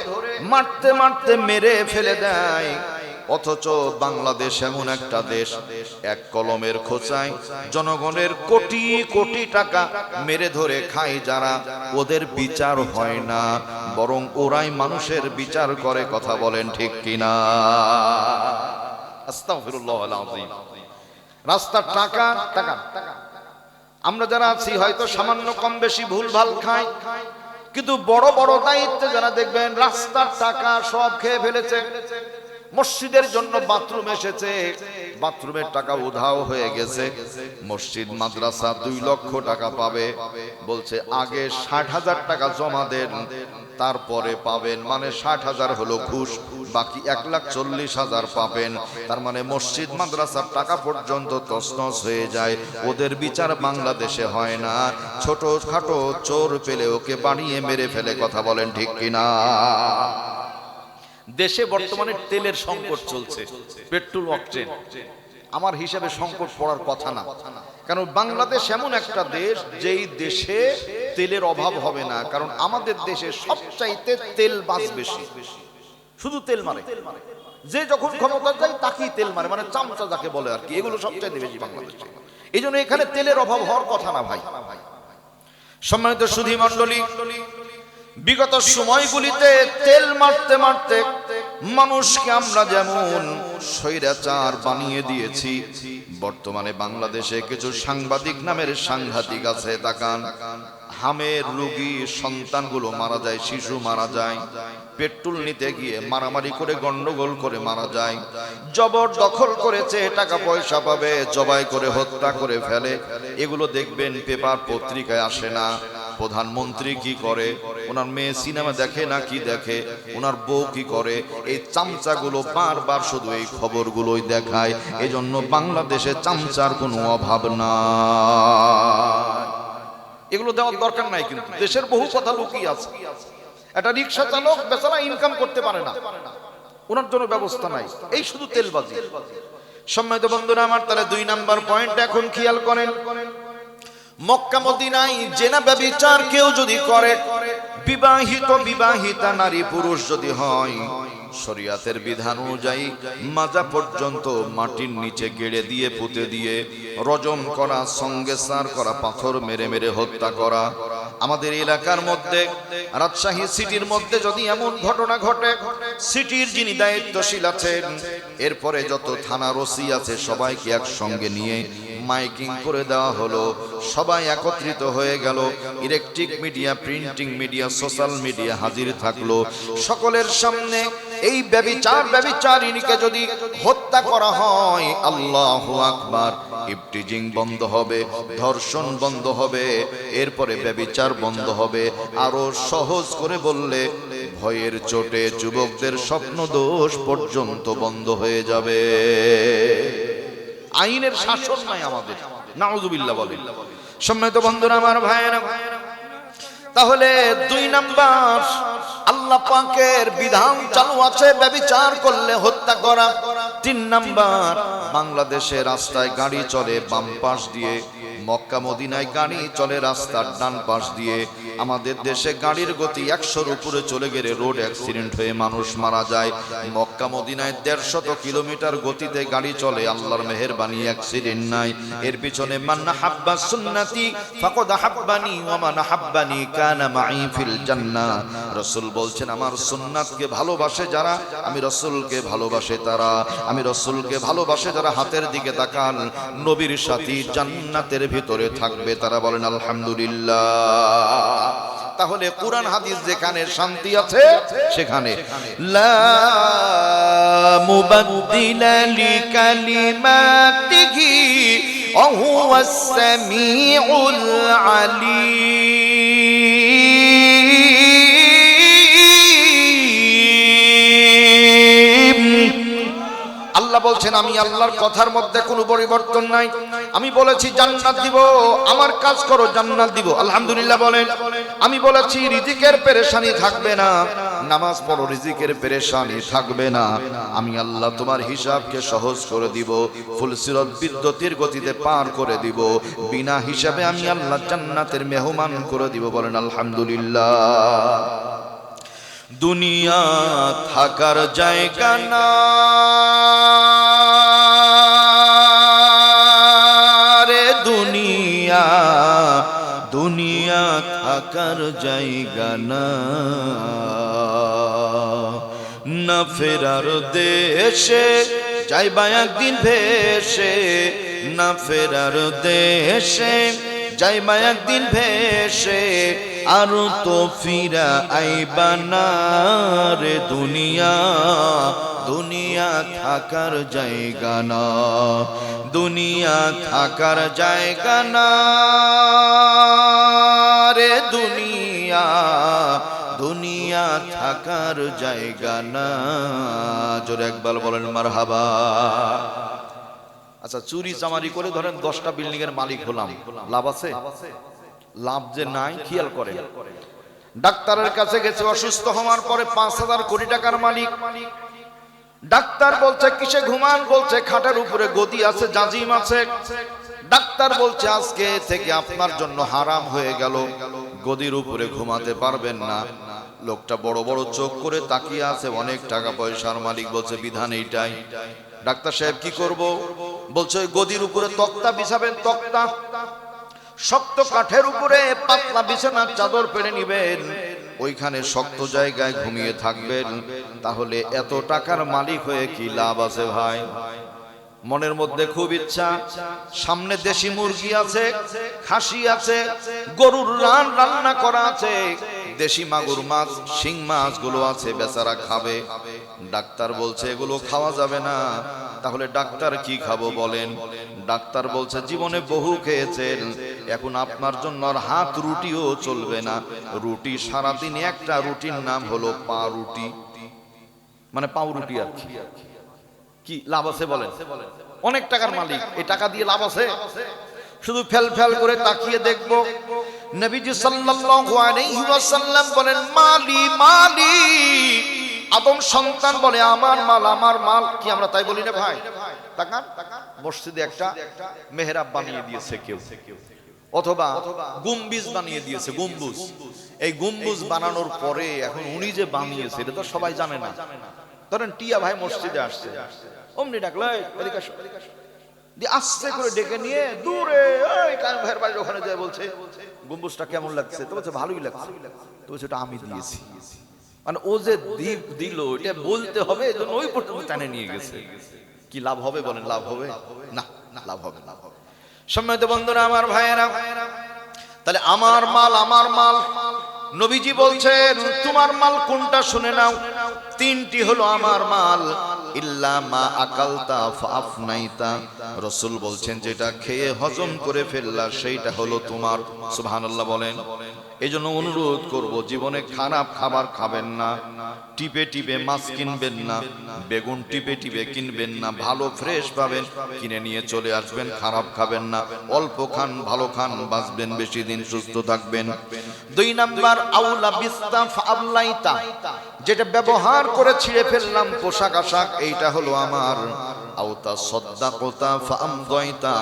মারতে মারতে মেরে ফেলে দেয়। অথচ বাংলাদেশ এমন একটা দেশ, এক কলমের খোঁচায় জনগণের কোটি কোটি টাকা মেরে ধরে খায় যারা, ওদের বিচার হয় না, বরং ওরাই মানুষের বিচার করে। কথা বলেন ঠিক কিনা? আস্তাগফিরুল্লাহ আল-আযীম। রাস্তার টাকা, আমরা যারা আছি হয়তো সামান্য কম বেশি ভুলভাল খাই, কিন্তু বড় বড় দায়িত্বে যারা দেখবেন রাস্তার টাকা সব খেয়ে ফেলেছে। মসজিদের জন্য বাথরুম এসেছে, বাথরুমের টাকা উধাও হয়ে গেছে। মসজিদ মাদ্রাসা ২ লক্ষ টাকা পাবে, বলছে আগে ৬০,০০০ টাকা জমা দেন তারপরে পাবেন। মানে ৬০,০০০ হলো ঘুষ, বাকি ১,৪০,০০০ পাবেন। তার মানে মসজিদ মাদ্রাসার টাকা পর্যন্ত তছনছ হয়ে যায়। ওদের বিচার বাংলাদেশে হয় না। ছোটখাটো চোর পেলে ওকে বানিয়ে মেরে ফেলে। কথা বলেন ঠিক কিনা? দেশে বর্তমানে তেলের সংকট চলছে, পেট্রোল অকটেন। আমার হিসাবে সংকট পড়ার কথা না, কারণ বাংলাদেশ এমন একটা দেশ যেই দেশে তেলের অভাব হবে না, কারণ আমাদের দেশে সবচাইতে তেল বাস বেশি। শুধু তেল মারে, যে যখন ক্ষমতা যায় তাকেই তেল মারে, মানে চামচা যাকে বলে আর কি, এগুলো সবচাইতে বেশি বাংলাদেশে। এই জন্য এখানে তেলের অভাব হওয়ার কথা না ভাই। সম্মানিত সুধী মণ্ডলী, বিগত সময়গুলিতে তেল মারতে মারতে মানুষকে আমরা যেমন স্বৈরাচার বানিয়ে দিয়েছি, বর্তমানে বাংলাদেশে কিছু সাংবাদিক নামের সাংঘাতিক আছে। তাকান, হামের রোগী সন্তানগুলো মারা যায়, শিশু মারা যায়, পেট্রোল নিতে গিয়ে মারামারি করে গন্ডগোল করে মারা যায়, জবর দখল করেছে, টাকা পয়সা পাবে, জবাই করে হত্যা করে ফেলে। এগুলো দেখবেন পেপার পত্রিকায় আসে না। প্রধানমন্ত্রী কি করে, ওনার মেয়ে সিনেমা দেখে না কি দেখে, ওনার বউ কি করে, এই চামচাগুলো বারবার শুধু এই খবরগুলোই দেখায়। এজন্য বাংলাদেশে চামচার কোনো অভাব না। এগুলো দেওয়ার দরকার নাই, কিন্তু দেশের বহু কথা লুকিয়ে আছে। একটা রিক্সা চালক বেচারা ইনকাম করতে পারে না, ওনার জন্য ব্যবস্থা নাই, এই শুধু তেলবাজি। সম্মানিত বন্ধুরা আমার, তাহলে 2 নাম্বার পয়েন্ট এখন খেয়াল করেন। মক্কা মদিনায় জেনা ব্যভিচার কেউ যদি করে, বিবাহিত বিবাহিতা নারী পুরুষ যদি হয়, শরিয়াতের বিধান অনুযায়ী মাজা পর্যন্ত মাটির নিচে গেড়ে দিয়ে পুঁতে দিয়ে রজম করা, সঙ্গে সার করা, পাথর মেরে মেরে হত্যা করা। আমাদের এলাকার মধ্যে রাজশাহী সিটির মধ্যে যদি এমন ঘটনা ঘটে, সিটির যিনি দায়িত্বশীল আছেন, এরপরে যত থানার ওসি আছে সবাইকে একসঙ্গে নিয়ে মাইকিং করে দেওয়া হলো, সবাই একত্রিত হয়ে গেল, electric media, printing media, social media হাজির থাকলো, সকলের সামনে এই ব্যভিচারিণীকে যদি হত্যা করা হয়, আল্লাহু আকবার, ইফটিজিং বন্ধ হবে, ধর্ষণ বন্ধ হবে, এরপরে ব্যভিচার বন্ধ হবে। আরো সহজ করে বললে, ভয়ের চোটে যুবকদের স্বপ্ন দোষ পর্যন্ত বন্ধ হয়ে যাবে। আইনের শাসন নাই আমাদের, নাউযুবিল্লাহ বলেন। সম্মানিত বন্ধুরা আমার, ভাইয়েরা, তাহলে 2 নাম্বার আল্লাহ পাকের বিধান চালু আছে ব্যভিচার করলে হত্যা করা। 3 নাম্বার, বাংলাদেশে রাস্তায় গাড়ি চলে বাম পাশ দিয়ে, মক্কা মদিনায় গাড়ি চলে রাস্তার ডান পাশ দিয়ে। আমাদের দেশে গাড়ির গতি 100-র উপরে চলে গেলে রোড অ্যাক্সিডেন্ট হয়ে মানুষ মারা যায়। মক্কা মদিনায় 150 কিলোমিটার গতিতে গাড়ি চলে, আল্লাহর মেহেরবানি অ্যাক্সিডেন্ট নাই। এর পিছনে মান হাব্বা সুন্নতি ফাকাদ হাব্বানি ওয়া মান হাব্বানি কানা মাই ফিল জান্নাহ। রাসূল বলছেন, আমার সুন্নাতকে ভালোবাসে যারা, আমি রাসূলকে ভালোবাসে তারা। আমি রাসূলকে ভালোবাসে যারা হাতের দিকে তাকান, নবীর সাথী জান্নাতের ভিতরে থাকবে তারা। বলেন আলহামদুলিল্লাহ। তাহলে কোরআন হাদিস যেখানে শান্তি আছে, সেখানে লা মুবাদদিলা লিকালিমাতিহি ওয়া হুয়াস সামিউল আলিম। আল্লাহ বলছেন, আমি আল্লাহর কথার মধ্যে কোনো পরিবর্তন নাই। আমি বলেছি জান্নাত দিব, আমার কাজ করো, জান্নাত দিব। আলহামদুলিল্লাহ বলেন। আমি বলেছি রিজিকের পেরেশানি থাকবে না, নামাজ পড়ো, রিজিকের পেরেশানি থাকবে না। আমি আল্লাহ তোমার হিসাবকে সহজ করে দিব, ফুলসিরাত বিদ্যুতের গতিতে পার করে দিব, বিনা হিসাবে আমি আল্লাহ জান্নাতের মেহমান করে দিব। বলেন আলহামদুলিল্লাহ। দুনিয়া থাকার জায়গা না রে, দুনিয়া দুনিয়া থাকার জায়গা না, না ফেরার দেশে যাইবা একদিন ভেসে, না ফেরার দেশে যাইবা একদিন ভেসে, আর তো ফিরা আইবা না রে। দুনিয়া দুনিয়া থাকার জায়গা না, দুনিয়া থাকার জায়গা না রে, দুনিয়া দুনিয়া থাকার জায়গা না। জোরে একবার বলেন মারহাবা। আচ্ছা, চুরি চামারি করে ধরেন 10টা বিল্ডিং এর মালিক হলাম, লাভ আছে? লাভ যে নাই খেয়াল করেন। ডাক্তারের কাছে গেছে, অসুস্থ হওয়ার পরে 5,000 কোটি টাকার মালিক। ডাক্তার বলছে কিসে ঘুমান? বলছে খাটের উপরে গদি আছে, জাজিম আছে। ডাক্তার বলছে আজকে থেকে আপনার জন্য হারাম হয়ে গেল, গদির উপরে ঘুমাতে পারবেন না। লোকটা বড় বড় চোখ করে তাকিয়ে আছে, অনেক টাকা পয়সার মালিক। বলছে বিধান এইটাই। ডাক্তার সাহেব কি করব? বলছে ওই গদির উপরে তক্তা বিছাবেন, তক্তা শক্ত কাঠের উপরে পাতলা বিছানার চাদর পেরে নিবেন, ওইখানে শক্ত জায়গায় ঘুমিয়ে থাকবেন। তাহলে এত টাকার মালিক হয়ে কি লাভ আছে ভাই? মনের মধ্যে খুব ইচ্ছা, সামনে দেশি মুরগি আছে, খাসি আছে, গরুর রান্না করা আছে, দেশি মাগুর মাছ, শিং মাছগুলো আছে, বেচারা খাবে। ডাক্তার বলছে এগুলো খাওয়া যাবে না। তাহলে ডাক্তার কি খাবো বলেন? ডাক্তার বলছে জীবনে বহু খেয়েছেন, এখন আপনার জন্য আর হাত রুটিও চলবে না। রুটি সারাদিন একটা রুটির নাম হলো পা রুটি, মানে পাউরুটি। আর কি লাভ আছে বলেন? অনেক টাকার মালিক, এই টাকা দিয়ে লাভ আছে? শুধু ফেল ফেল করে তাকিয়ে দেখবো। নবীজি সাল্লাল্লাহু আলাইহি ওয়াসাল্লাম বলেন মালি মালি। আদম সন্তান বলে আমার মাল আমার মাল। কি আমরা তাই বলি না ভাই? তাকান, মসজিদে একটা মেহরাব বানিয়ে দিয়েছে কেউ, অথবা গম্বুজ বানিয়ে দিয়েছে, গম্বুজ। এই গম্বুজ বানানোর পরে এখন উনি যে বানিয়েছে এটা তো সবাই জানে না। ধরেন টিয়া ভাই মসজিদে আসছে, অমনি ডাকলে এদিকে আসো, দিয়ে আস্তে করে ডেকে নিয়ে দূরে ওই কায়েম ভাইয়ের বাড়ির ওখানে যায়, বলছে গম্বুজটা কেমন লাগছে? তো বলছে ভালোই লাগছে। তো বলছে ওটা আমি দিয়েছি। মানে ও যে দ্বীপ দিল এটা বলতে হবে, এজন্য ওই পর্যন্ত টানে নিয়ে গেছে। কি লাভ হবে বলেন? লাভ হবে না, লাভ হবে না। সম্মানিত বন্ধুরা, আমার ভাইয়েরা, তাহলে আমার মাল আমার মাল। নবীজি বলছেন তোমার মাল কোনটা শুনে নাও। তিনটি হলো আমার মাল। ইল্লা মা আকালতা ফাফনাইতা, রাসূল বলছেন যেটা খেয়ে হজম করে ফেললা সেইটা হলো তোমার। সুবহানাল্লাহ বলেন। এজন্য অনুরোধ করব, জীবনে খারাপ খাবার খাবেন না, টিপে টিপে মাছ কিনবেন না, বেগুন টিপে টিপে কিনবেন না। ভালো ফ্রেশ পাবেন, কিনে নিয়ে চলে আসবেন। খারাপ খাবেন না, অল্প খান, ভালো খান, বাঁচবেন বেশি দিন, সুস্থ থাকবেন। 2 নাম্বার আউলা বিস্তা ফাবলাইতা, যেটা ব্যবহার করে ছিঁড়ে ফেললাম পোশাক আশাক, এইটা হলো আমার। আওতা সাদাকাতা ফামদাইতা,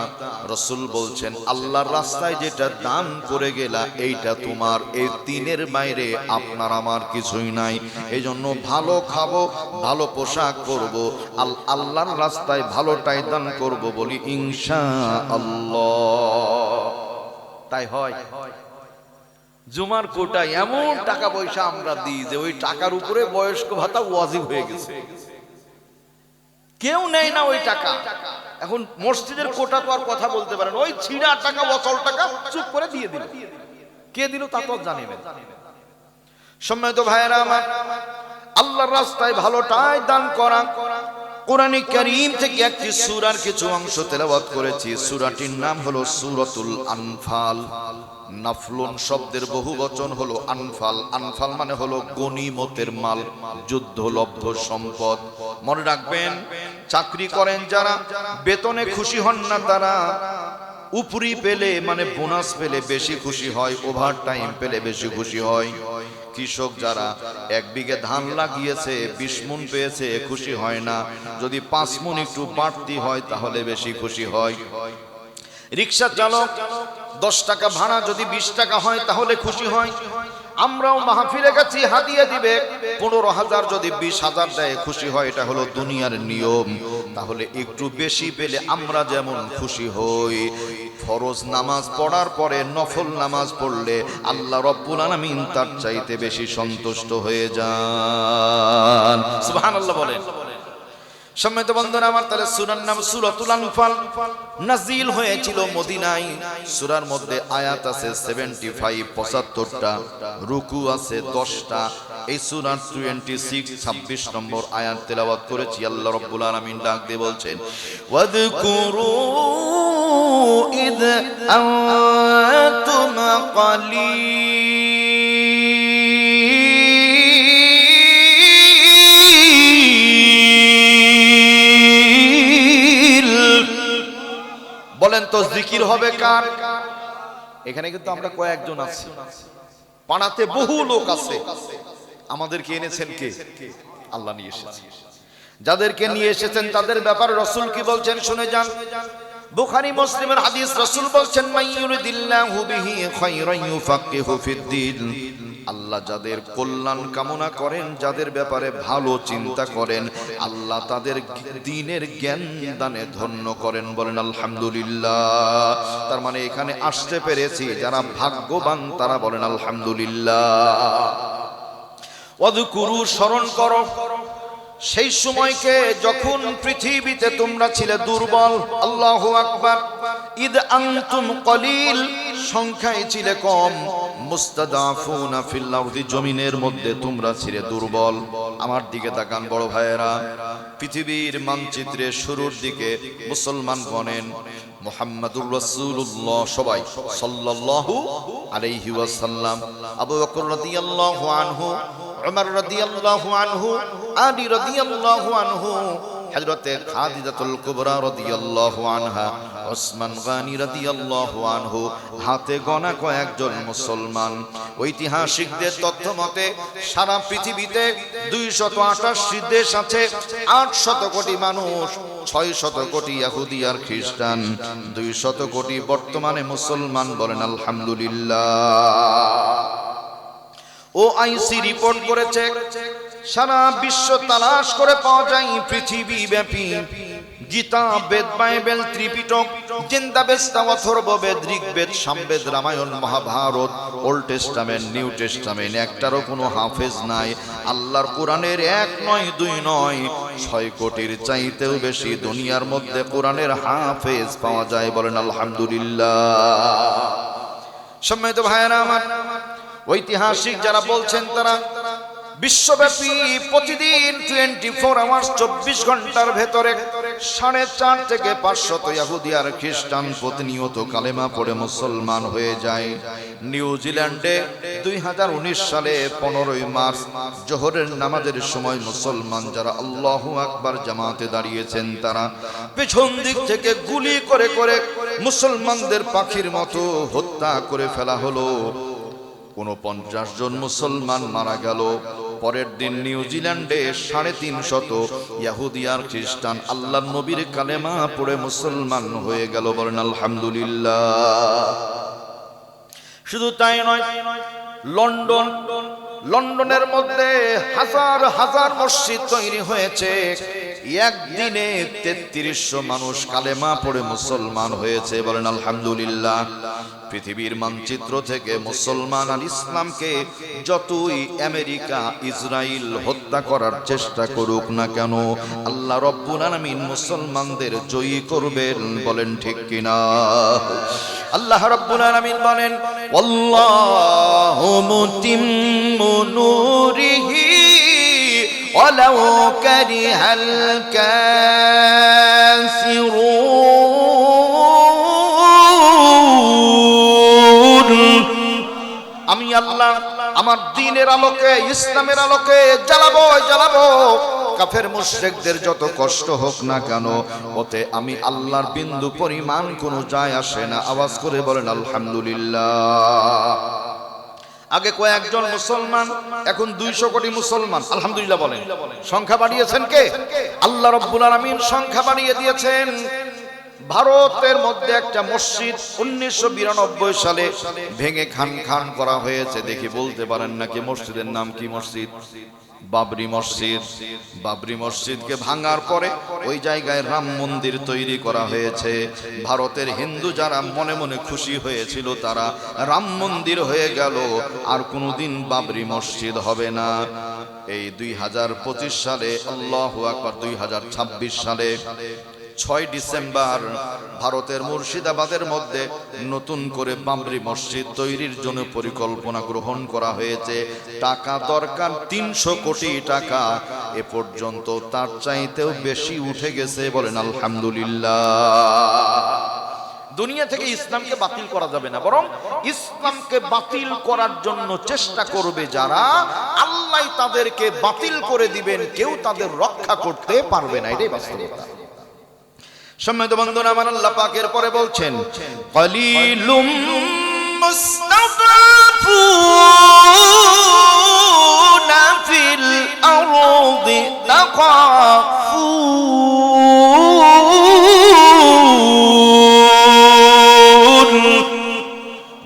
রাসূল বলছেন আল্লাহর রাস্তায় যেটা দান করে গেলা এইটা তোমার। এই তিনের বাইরে আপনার আমার কিছুই নাই। এইজন্য ভালো খাবো, ভালো পোশাক পরবো, আল্লাহর রাস্তায় ভালোটাই দান করব বলি ইনশাআল্লাহ। তাই হয়। জুমার কোটায় এমন টাকা পয়সা আমরা দিই যে ওই টাকার উপরে বয়স্ক ভাতা ওয়াজিব হয়ে গেছে। কেউ নেয় না ওই টাকা। এখন মসজিদের কোটা তো আর কথা বলতে পারেন, ওই ছিঁড়া টাকা, অচল টাকা চুপ করে দিয়ে দিল। কে দিল তা তো জানি না। সম্মানিত ভাইয়েরা আমার, আল্লাহর রাস্তায় ভালোটাই দান করা। কোরআনে কারীম থেকে একটি সূরার কিছু অংশ তেলাওয়াত করেছি। সূরাটির নাম হলো সূরাতুল আনফাল। নাফলুন শব্দের বহু বচন হলো আনফাল। আনফাল মানে হলো গনিমতের মাল, যুদ্ধলব্ধ সম্পদ। মনে রাখবেন, চাকরি করেন যারা, বেতনে খুশি হন না তারা, উপরি পেলে মানে বোনাস পেলে বেশি খুশি হয়, ওভার টাইম পেলে বেশি খুশি হয়। কৃষক যারা 1 বিঘে ধান লাগিয়েছে 20 মণ পেয়েছে খুশি হয় না, যদি 5 মণ একটু বাড়তি হয় তাহলে বেশি খুশি হয়। রিকশা চালক 10 টাকা ভাড়া যদি 20 টাকা হয় তাহলে খুশি হয়। আমরাও মাহফিলে গেছি, হাদিয়া দিবে 15,000, যদি 20,000 দেয় খুশি হয়। এটা হলো দুনিয়ার নিয়ম। তাহলে একটু বেশি পেলে আমরা যেমন খুশি হই, ফরজ নামাজ পড়ার পরে নফল নামাজ পড়লে আল্লাহ রাব্বুল আলামিন তার চাইতে বেশি সন্তুষ্ট হয়ে যান। সুবহানাল্লাহ বলেন। সম্মানিত বন্ধুরা আমার, তাহলে সূরার নাম সূরাতুল আনফাল, নাজিল হয়েছিল মদিনায়। সূরার মধ্যে আয়াত আছে 75, 75টা, রুকু আছে 10টা। এই সূরার 26 নম্বর আয়াত তেলাওয়াত করেছি। আল্লাহ রাব্বুল আলামিন ডাক দিয়ে বলছেন, ওয়াযকুরু ইয আনতুম কালিল। বলেন তো জিকির হবে কার? এখানে কিন্তু আমরা কয়েকজন আছি, পাড়াতে বহু লোক আছে। আমাদেরকে এনেছেন কে? আল্লাহ নিয়ে এসেছেন। যাদেরকে নিয়ে এসেছেন তাদের ব্যাপারে রাসূল কি বলছেন শুনে যান। বুখারী মুসলিমের হাদিস, রাসূল বলছেন মাইয়ুরিদিল্লাহু বিহি খায়রান ইউফাক্কিহু ফিদ্দীন। আল্লাহ যাদের কল্যাণ কামনা করেন, যাদের ব্যাপারে ভালো চিন্তা করেন, আল্লাহ তাদের দ্বীনের জ্ঞান দানে ধন্য করেন। বলেন আলহামদুলিল্লাহ। তার মানে এখানে আসতে পেরেছি যারা ভাগ্যবান তারা বলেন আলহামদুলিল্লাহ। ওয়াযকুরু, স্মরণ করো, সেই সময়কে যখন পৃথিবীতে তোমরা ছিলে দুর্বল, আল্লাহু আকবার, ইদ আনতুম কলিল, সংখ্যায় ছিলে কম, মুস্তাদাফুনা ফিল আরদি, জমিনের মধ্যে তোমরা ছিলে দুর্বল। আমার দিকে তাকান বড় ভাইয়েরা, পৃথিবীর মানচিত্রে শুরুর দিকে মুসলমান বনেন মুহাম্মাদুর রাসূলুল্লাহ, সবাই সাল্লাল্লাহু আলাইহি ওয়াসাল্লাম, আবু বকর রাদিয়াল্লাহু আনহু, উমর রাদিয়াল্লাহু আনহু, আলী রাদিয়াল্লাহু আনহু, হযরতে খাদিজাতুল কুবরা রাদিয়াল্লাহু আনহা, ওসমান গনি রাদিয়াল্লাহু আনহু, হাতে গোনা কয়েকজন মুসলমান। ঐতিহাসিকদের তথ্য মতে সারা পৃথিবীতে 288 দেশ আছে, 800 কোটি মানুষ, 600 কোটি ইহুদি আর খ্রিস্টান, 200 কোটি বর্তমানে মুসলমান। বলেন আলহামদুলিল্লাহ। ওআইসি রিপোর্ট করেছে সারা বিশ্ব তালাশ করে পাওয়া যায় পৃথিবী ব্যাপী Gita, Veda, Bible, Tripitaka, Zendavesta, Atharvaveda, Rigveda, Samaveda, Ramayana, Mahabharata, Old Testament, New Testament, একটারও কোনো হাফেজ নাই। আল্লাহর কোরআনের 1 নয় 2 নয় 6 কোটির চাইতেও বেশি দুনিয়ার মধ্যে কোরআনের হাফেজ পাওয়া যায়। বলেন আলহামদুলিল্লাহ। সম্মানিত ভাইয়েরা আমার, ঐতিহাসিক যারা বলছেন তারা বিশ্বব্যাপী প্রতিদিন 24 আওয়ার্স 24 ঘন্টার ভেতরে 4.5 থেকে 500 ইহুদি আর খ্রিস্টান প্রতিনিয়ত কালেমা পড়ে মুসলমান হয়ে যায়। নিউজিল্যান্ডে 2019 সালে 15ই মার্চ জোহরের নামাজের সময় মুসলমান যারা আল্লাহু আকবার জামাতে দাঁড়িয়েছেন তারা পেছন দিক থেকে গুলি করে করে মুসলমানদের পাখির মতো হত্যা করে ফেলা হলো। 49 জন মুসলমান মারা গেল। পরের দিন নিউজিল্যান্ডে 350 ইহুদি আর খ্রিস্টান আল্লাহর নবীর কালেমা পড়ে মুসলমান হয়ে গেল। বলেন আলহামদুলিল্লাহ। শুধু তাই নয়, লন্ডনের মধ্যে হাজার হাজার মসজিদ তৈরি হয়েছে। একদিনে 3300 মানুষ কালেমা পড়ে মুসলমান হয়েছে। বলেন আলহামদুলিল্লাহ। পৃথিবীর মানচিত্র থেকে মুসলমান আর ইসলামকে যতই আমেরিকা, ইসরায়েল হত্যা করার চেষ্টা করুক না কেন, আল্লাহ রব্বুল আলামিন মুসলমানদের জয়ী করবেন। বলেন ঠিক কিনা? আল্লাহ রব্বুল আলামিন বলেন, আল্লাহু মুতিম্মু নূরিহি ওয়ালাউ কারিহাল কাফিরুন। আমি আল্লাহ আমার দ্বীনের আলোকে, ইসলামের আলোকে জ্বালাবো। কাফের মুশরিকদের যত কষ্ট হোক না কেন, ওতে আমি আল্লাহর বিন্দু পরিমাণ কোনো যায় আসে না। আওয়াজ করে বলেন আলহামদুলিল্লাহ। আগে কয়েকজন মুসলমান, এখন 200 কোটি মুসলমান। আলহামদুলিল্লাহ বলেন। সংখ্যা বাড়িয়েছেন কে? আল্লাহ রাব্বুল আলামিন সংখ্যা বাড়িয়ে দিয়েছেন। ভারতের মধ্যে একটা মসজিদ 1992 সালে ভেঙে খান করা হয়েছে। দেখি বলতে পারেন নাকি মসজিদের নাম কি? মসজিদ বাবরি মসজিদ। বাবরি মসজিদকে ভাঙার পরে ওই জায়গায় রাম মন্দির তৈরি করা হয়েছে। ভারতের হিন্দু যারা মনে মনে খুশি হয়েছিল তারা রাম মন্দির হয়ে গেল, আর কোনোদিন বাবরি মসজিদ হবে না। এই 2025 সালে, আল্লাহু আকবার, 2026 সালে 6 ডিসেম্বর ভারতের মুর্শিদাবাদের মধ্যে নতুন করে বাবরি মসজিদ তৈরির জন্য পরিকল্পনা গ্রহণ করা হয়েছে। টাকা দরকার 300 কোটি টাকা। এ পর্যন্ত তার চাইতেও বেশি উঠে গেছে। বলেন আলহামদুলিল্লাহ। দুনিয়া থেকে ইসলামকে বাতিল করা যাবে না, বরং ইসলামকে বাতিল করার জন্য চেষ্টা করবে যারা, আল্লাহ তাদেরকে বাতিল করে দিবেন। কেউ তাদের রক্ষা করতে পারবে না। এটাই বাস্তবতা। সম্মানিত বন্ধুরা আমার, আল্লাহ পাকের পরে বলছেন, কলিলুম মুস্তাদাফুনা ফিল আরদি তাখাফুন।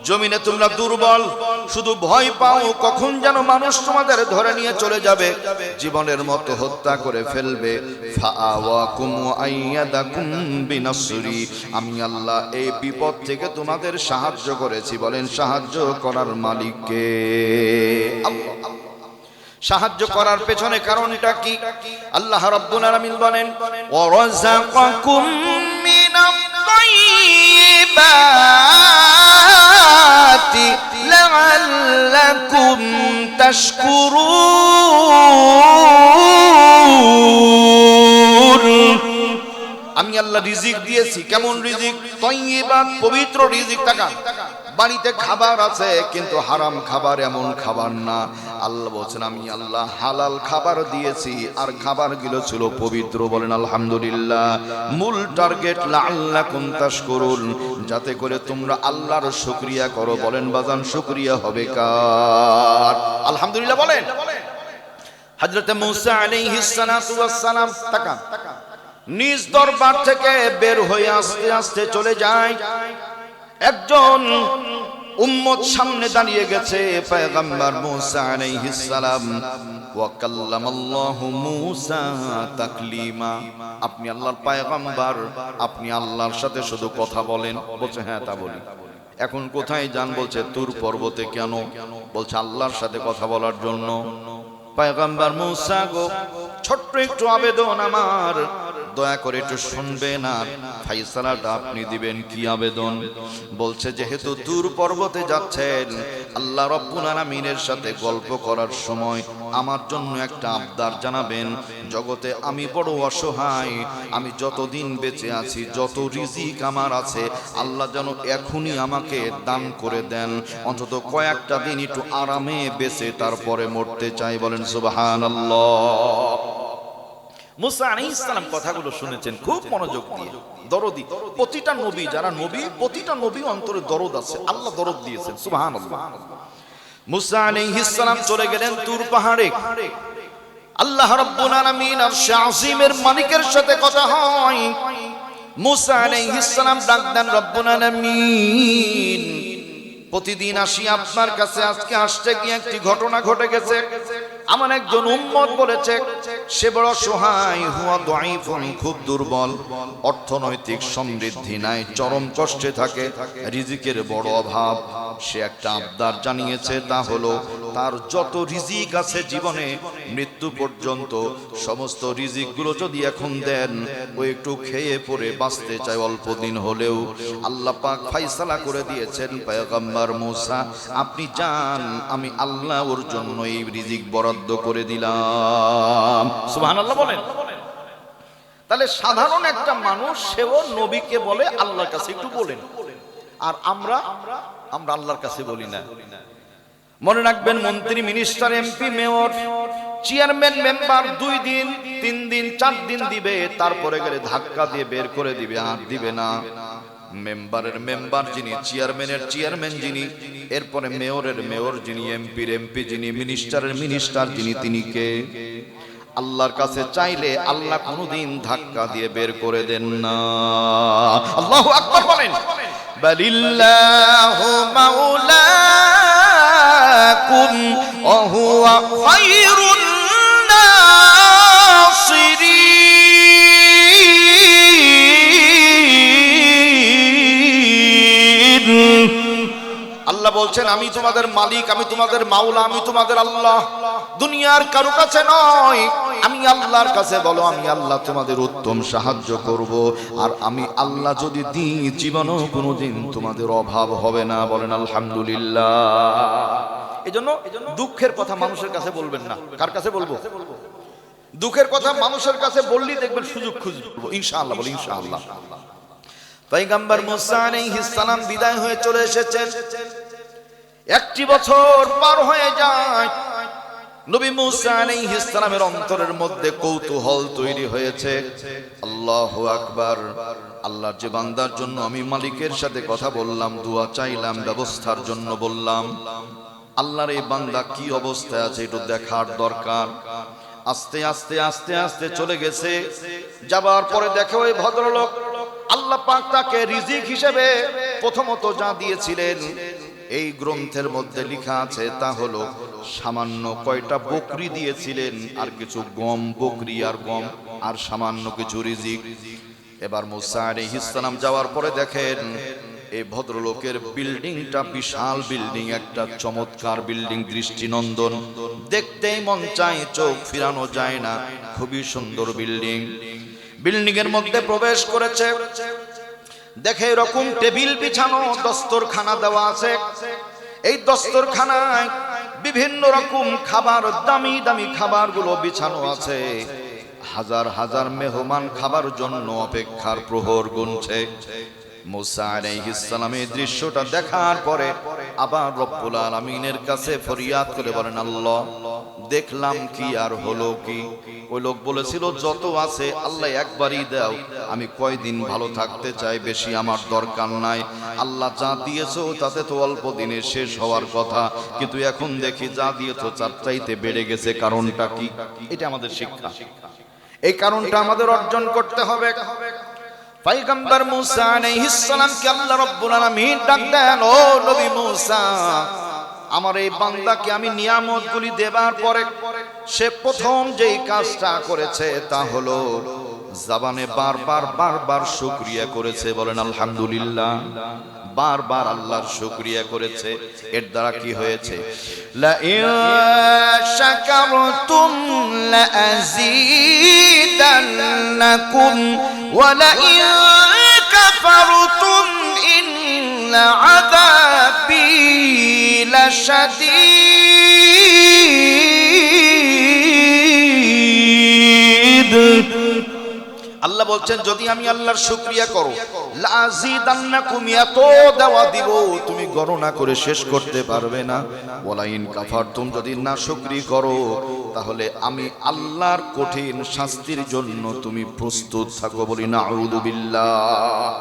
জমিনে তোমরা দুর্বল, শুধু ভয় পাও কখন যেন মানুষ তোমাদের ধরে নিয়ে চলে যাবে, জীবনের মতো হত্যা করে ফেলবে। ফাআওয়াকুম ওয়া আইয়াদাকুম বিনাসরি। আমি আল্লাহ এই বিপদ থেকে তোমাদের সাহায্য করেছি। বলেন সাহায্য করার মালিক কে? আল্লাহ। সাহায্য করার পেছনে কারণটা কি? আল্লাহ রাব্বুল আলামিন বলেন, ওয়ারাযাকাকুম মিনাত-তাইয়্যিবাতি লাআল্লাকুম তাশকুরুন। আমি আল্লাহ রিজিক দিয়েছি। কেমন রিজিক? তাইয়্যিবাত, পবিত্র রিজিক। টাকা বাড়িতে খাবার আছে কিন্তু হারাম খাবার এমন খাবার না। আল্লাহ বলছেন আমি আল্লাহ হালাল খাবার দিয়েছি আর খাবারগুলো ছিল পবিত্র। বলেন আলহামদুলিল্লাহ। মূল টার্গেট লাআল্লাকুম তাশকুরুন, যাতে করে তোমরা আল্লাহর শুকরিয়া করো। বলেন বাজান, শুকরিয়া হবে কার? আলহামদুলিল্লাহ বলেন। হযরত মূসা আলাইহিস সালাতু ওয়াস সালাম তাকান, নিজ দরবার থেকে বের হয়ে আস্তে আস্তে চলে যায়। একজন উম্মত সামনে দাঁড়িয়ে গেছে, পয়গম্বর মূসা আলাইহিস সালাম। ওয়া কাল্লামাল্লাহু মূসা তাকলিমা। আপনি আল্লাহর পয়গম্বর, আপনি আল্লাহর সাথে শুধু কথা বলেন? বলছে হ্যাঁ তা বলি। এখন কোথায় যান? বলছে তুর পর্বতে। কেন? বলছে আল্লাহর সাথে কথা বলার জন্য। পয়গম্বর মূসা গো, ছোট্ট একটু আবেদন আমার, দয়া করে একটু শুনবেন আর ফাইসালাটা আপনি দিবেন। কি আবেদন? বলছে যেহেতু তুর পর্বতে যাচ্ছেন, আল্লাহ রাব্বুল আলামিনের সাথে গল্প করার সময় আমার জন্য একটা আবদার জানাবেন। জগতে আমি বড় অসহায়, আমি যতদিন বেঁচে আছি, যত রিজিক আমার আছে, আল্লাহ যেন এখনই আমাকে দান করে দেন। অন্তত কয়েকটা দিন একটু আরামে বেঁচে তারপরে মরতে চাই। বলেন সুবহানাল্লাহ। মূসা আলাইহিস সালাম কথাগুলো শুনেছেন খুব মনোযোগ দিয়ে, দরদি। প্রতিটা নবী, যারা নবী, প্রতিটা নবী অন্তরে দরদ আছে, আল্লাহ দরদ দিয়েছেন। সুবহানাল্লাহ। মূসা আলাইহিস সালাম চলে গেলেন তুর পাহাড়ে। আল্লাহ রাব্বুল আলামিন আরশে আজিমের মালিকের সাথে কথা হয়। মূসা আলাইহিস সালাম ডাক দেন, রব্বুল আলামিন প্রতিদিন আসি আপনার কাছে, আজকে আসছে কি একটি ঘটনা ঘটে গেছে। আমার একজন উম্মত বলেছে সে বড় সহায়, হুয়া দাঈফুন, খুব দুর্বল, অর্থনৈতিক সমৃদ্ধি নাই, চরম কষ্টে থাকে, রিজিকের বড় অভাব। সে একটা আবদার জানিয়েছে, তা হলো তার যত রিজিক আছে জীবনে মৃত্যু পর্যন্ত সমস্ত রিজিকগুলো যদি এখন দেন, ও একটু খেয়ে পরে বাঁচতে চায় অল্প দিন হলেও। আল্লাহ পাক ফয়সালা করে দিয়েছেন, পয়গম্বর মূসা আপনি যান, আমি আল্লাহ ওর জন্য এই রিজিক বরাদ্দ করে দিলাম। সুবহানাল্লাহ বলেন। তাহলে সাধারণ একটা মানুষ, সেও নবীকে বলে আল্লাহর কাছে একটু বলেন, আর আমরা আল্লাহর কাছে বলি না। মনে রাখবেন, মন্ত্রী, minister, MP, mayor, chairman, member 2 দিন 3 দিন 4 দিন দিবে, তারপরে গেলে ধাক্কা দিয়ে বের করে দিবে, আর দিবে না। মেম্বারের মেম্বার যিনি, চেয়ারম্যানের চেয়ারম্যান যিনি, এরপরে মেয়রের মেয়র যিনি, এমপির এমপি যিনি, মিনিস্টারের মিনিস্টার যিনি, তিনি কে? আল্লাহর কাছে চাইলে আল্লাহ কোনোদিন ধাক্কা দিয়ে বের করে দেন না। আল্লাহু আকবার বলেন। বালিল্লাহু মাওলাকুম ওয়া হুয়া খায়রুন নাসিরিন। আল্লাহ বলছেন আমি তোমাদের মালিক, আমি তোমাদের মাওলা, আমি তোমাদের আল্লাহ। দুনিয়ার কারো কাছে নয়, আমি আল্লাহর কাছে বলো, আমি আল্লাহ তোমাদের উত্তম সাহায্য করব। আর আমি আল্লাহ যদি দিই, জীবনও কোনোদিন তোমাদের অভাব হবে না। বলেন আলহামদুলিল্লাহ। এজন্য দুঃখের কথা মানুষের কাছে বলবেন না। কার কাছে বলবো? দুঃখের কথা মানুষের কাছে বললেই দেখবেন সুযোগ খুঁজবো। ইনশাআল্লাহ বলি, ইনশাআল্লাহ। পয়গম্বর মূসা আলাইহিস সালাম বিদায় হয়ে চলে এসেছেন। 1 বছর পার হয়ে যায়। নবী মূসা আলাইহিস সালামের অন্তরের মধ্যে কৌতূহল তৈরি হয়েছে। আল্লাহু আকবার। আল্লাহর যে বান্দার জন্য আমি মালিকের সাথে কথা বললাম, দোয়া চাইলাম, ব্যবস্থার জন্য বললাম, আল্লাহর এই বান্দা কি অবস্থায় আছে একটু দেখার দরকার। আস্তে আস্তে আস্তে আস্তে চলে গেছে। যাবার পরে দেখে ওই ভদ্রলোক, আল্লাহ পাক তাকে রিজিক হিসেবে প্রথমত যা দিয়েছিলেন এই গ্রন্থের মধ্যে লেখা আছে, তা হলো সামান্য কয়টা বকরি দিয়েছিলেন, আর কিছু গম, বকরি আর গম, আর সামান্য কিছু রিজিক। এবার মূসা আলাইহিস সালাম যাওয়ার পরে দেখেন এই ভদ্রলোকের বিল্ডিংটা বিশাল বিল্ডিং, একটা চমৎকার বিল্ডিং, দৃষ্টিনন্দন, দেখতেই মন চায়, চোখ ফিরানো যায় না, খুবই সুন্দর বিল্ডিং। বিল্ডিং এর মধ্যে প্রবেশ করেছে, দেখে এরকম টেবিল বিছানো, দস্তরখানা দেওয়া আছে। এই দস্তরখানায় বিভিন্ন রকম খাবার, দামি দামি খাবারগুলো বিছানো আছে। হাজার হাজার মেহমান খাবার জন্য অপেক্ষার প্রহর গুনছে। মুসা আলাইহিস সালাম এই দৃশ্যটা দেখার পরে আবার রব্বুল আলামিনের কাছে ফরিয়াদ করে বলেন, আল্লাহ দেখলাম কি আর হলো কি? ওই লোক বলেছিল যত আছে আল্লাহ একবারই দাও, আমি কয়দিন ভালো থাকতে চাই, বেশি আমার দরকার নাই। আল্লাহ যা দিয়েছো তাতে তো অল্প দিনে শেষ হওয়ার কথা, কিন্তু এখন দেখি যা দিয়েছো তার চাইতে বেড়ে গেছে। কারণটা কি? এটা আমাদের শিক্ষা, এই কারণটা আমাদের অর্জন করতে হবে। পয়গম্বর মুসা আলাইহিস সালামকে আল্লাহ রাব্বুল আলামিন ডাক দেন, ও নবী মুসা, আমার এই বান্দাকে আমি নিয়ামতগুলি দেবার পরে সে প্রথম যেই কাজটা করেছে তা হলো জবানে বারবার বারবার শুকরিয়া করেছে। বলেন আলহামদুলিল্লাহ। বারবার আল্লাহর শুকরিয়া করেছে। এর দ্বারা কি হয়েছে? লা ইন শাকারতুম লা আযীদান্নাকুম ওয়া লা ইন কাফারতুম ইন্না আযাবি লাশাদীদ। আল্লাহ বলছেন যদি আমি আল্লাহর শুকরিয়া করো, লাযীদান্নাকুম, এত দেওয়া দিব তুমি গণনা করে শেষ করতে পারবে না। ওয়ালা ইন কাফারতুম, যদি না শুকরি করো তাহলে আমি আল্লাহর কঠিন শাস্তির জন্য তুমি প্রস্তুত থাকো। বলি নাউযু বিল্লাহ।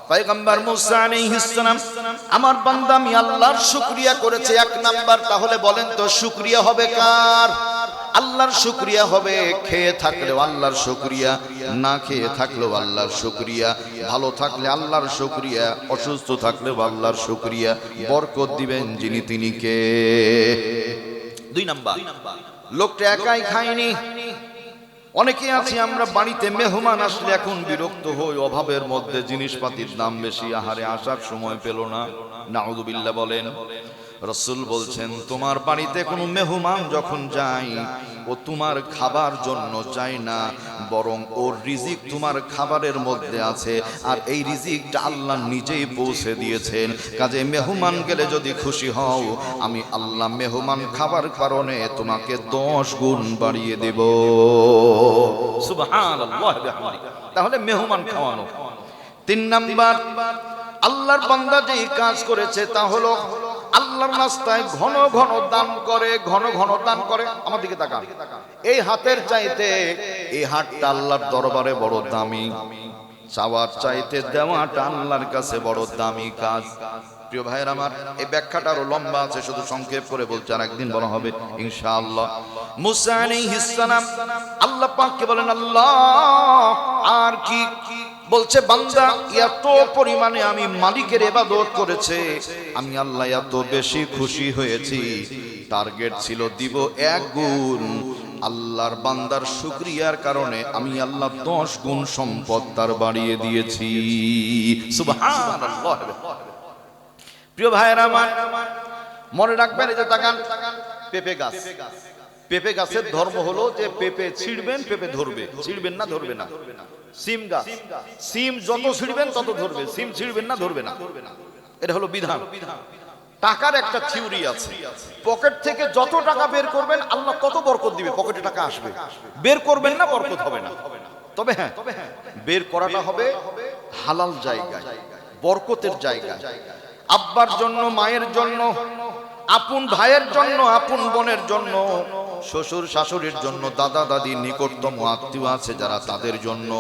পয়গম্বর মুসা আলাইহিস সালাম, আমার বান্দা আমি আল্লাহর শুকরিয়া করেছে এক নাম্বার, তাহলে বলেন তো শুকরিয়া হবে কার? আল্লাহর শুকরিয়া হবে। খেয়ে থাকলেও আল্লাহর শুকরিয়া, না খেয়ে থাকলেও আল্লাহর শুকরিয়া, ভালো থাকলে আল্লাহর শুকরিয়া, অসুস্থ থাকলেও আল্লাহর শুকরিয়া। বরকত দিবেন যিনি, তিনি কে? দুই নাম্বার, লোকটা একাই খায়নি। অনেকে আছি আমরা বাড়িতে মেহমান আসলে এখন বিরক্ত হই, অভাবের মধ্যে জিনিসপাতির দাম বেশি, আহারে আসার সময় পেল না। নাউযুবিল্লাহ বলেন। রাসূল বলছেন তোমার বাড়িতে কোনো মেহমান যখন যায় ও তোমার খাবার জন্য যায় না, বরং ওর রিজিক তোমার খাবারের মধ্যে আছে, আর এই রিজিকটা আল্লাহ নিজেই পৌঁছে দিয়েছেন। কাজে মেহমান গেলে যদি খুশি হও, আমি আল্লাহ মেহমান খাবার কারণে তোমাকে 10 গুণ বাড়িয়ে দেব। সুবহানাল্লাহ বিহামদিহি। তাহলে মেহমান খাওয়ানো। 3 নাম্বার, আল্লাহর বান্দা যেই কাজ করেছে তা হলো আল্লাহর রাস্তায় ঘন ঘন দান করে, ঘন ঘন দান করে। আমার দিকে তাকান, এই হাতের চাইতে এই হাতটা আল্লাহর দরবারে বড় দামি। চাওয়ার চাইতে দেওয়াটা আল্লাহর কাছে বড় দামি কাজ। প্রিয় ভাইয়ের আমার, এই ব্যাখ্যাটা আরো লম্বা আছে, শুধু সংক্ষেপ করে বলছি, আর একদিন বলা হবে ইনশাআল্লাহ। মুসা আলাইহিস সালাম আল্লাহ পাককে বলেন, আল্লাহ আর কি? বলছে বান্দা এত পরিমাণে আমি মালিকের ইবাদত করেছে, আমি আল্লাহ এত বেশি খুশি হয়েছি, টার্গেট ছিল দিব 1 গুণ। আল্লাহর বান্দার শুকরিয়ার কারণে আমি আল্লাহ 10 গুণ সম্পদ তার বাড়িয়ে দিয়েছি। সুবহানাল্লাহ। প্রিয় ভাইয়েরা আমার, মনে রাখবেন, এই যে তাকান, পেঁপে গাছ, পেঁপে গাছের ধর্ম হলো যে পেঁপে ছিঁড়বেন, পেঁপে ধরবে, ছিঁড়বেন না ধরবে না। সিম গাছ, সিম যত ছিঁড়বেন তত ধরবে, সিম ছিঁড়বেন না ধরবে না। এটা হলো বিধান। টাকার একটা থিওরি আছে, পকেট থেকে যত টাকা বের করবেন আল্লাহ তত বরকত দিবে, পকেটে টাকা আসবে। বের করবেন না, বরকত হবে না। তবে হ্যাঁ, বের করাটা হবে হালাল জায়গায়, বরকতের জায়গায়। আব্বার জন্য, মায়ের জন্য, আপন ভাইয়ের জন্য, আপন বোনের জন্য, শ্বশুর শাশুড়ির জন্য, দাদা দাদি, নিকটতম আত্মীয় আছে যারা, তাদের জন্য।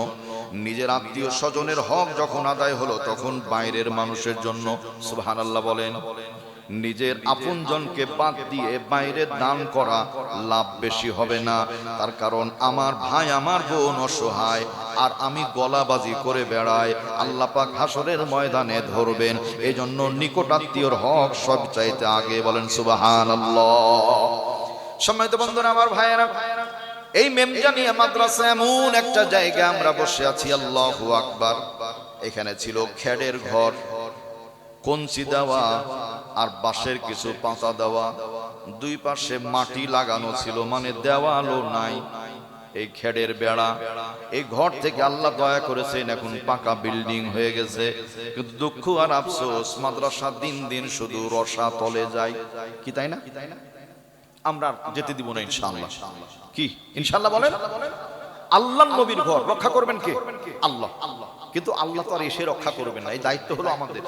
নিজের আত্মীয় স্বজনের হক যখন আদায় হলো তখন বাইরের মানুষের জন্য। সুবহানাল্লাহ বলেন। নিজের আপনজনকে বাদ দিয়ে বাইরে দান করা লাভ বেশি হবে না। তার কারণ আমার ভাই, আমার বোন অসহায়, আর আমি গলাবাজি করে বেড়াই, আল্লাহ পাক হাসরের ময়দানে ধরবেন। এজন্য নিকটাত্মীয়র হক সব চাইতে আগে। বলেন সুবহানাল্লাহ। সম্মানিত বন্ধুরা, আমার ভাইয়েরা, এই মেমজানিয়া মাদ্রাসা এমন একটা জায়গা আমরা বসে আছি, আল্লাহু আকবার। এখানে ছিল খেড়ের ঘর, কঞ্চি দেওয়া আর বাঁশের কিছু পাতা দেওয়া, দুই পাশে মাটি লাগানো ছিল, মানে দেওয়ালও নাই, এই খেড়ের বেড়া। এই ঘর থেকে আল্লাহ দয়া করেছেন এখন পাকা বিল্ডিং হয়ে গেছে, কিন্তু দুঃখ আর আফসোস মাদ্রাসা দিন দিন শুধু রসা তলে যায়। কি তাই না? আমরা যেতে দিব না ইনশাআল্লাহ। কি ইনশাআল্লাহ বলেন? আল্লাহর নবীর ঘর রক্ষা করবেন কে? আল্লাহ। কিন্তু আল্লাহ তো আর এসে রক্ষা করবেন না, এই দায়িত্ব হলো আমাদের।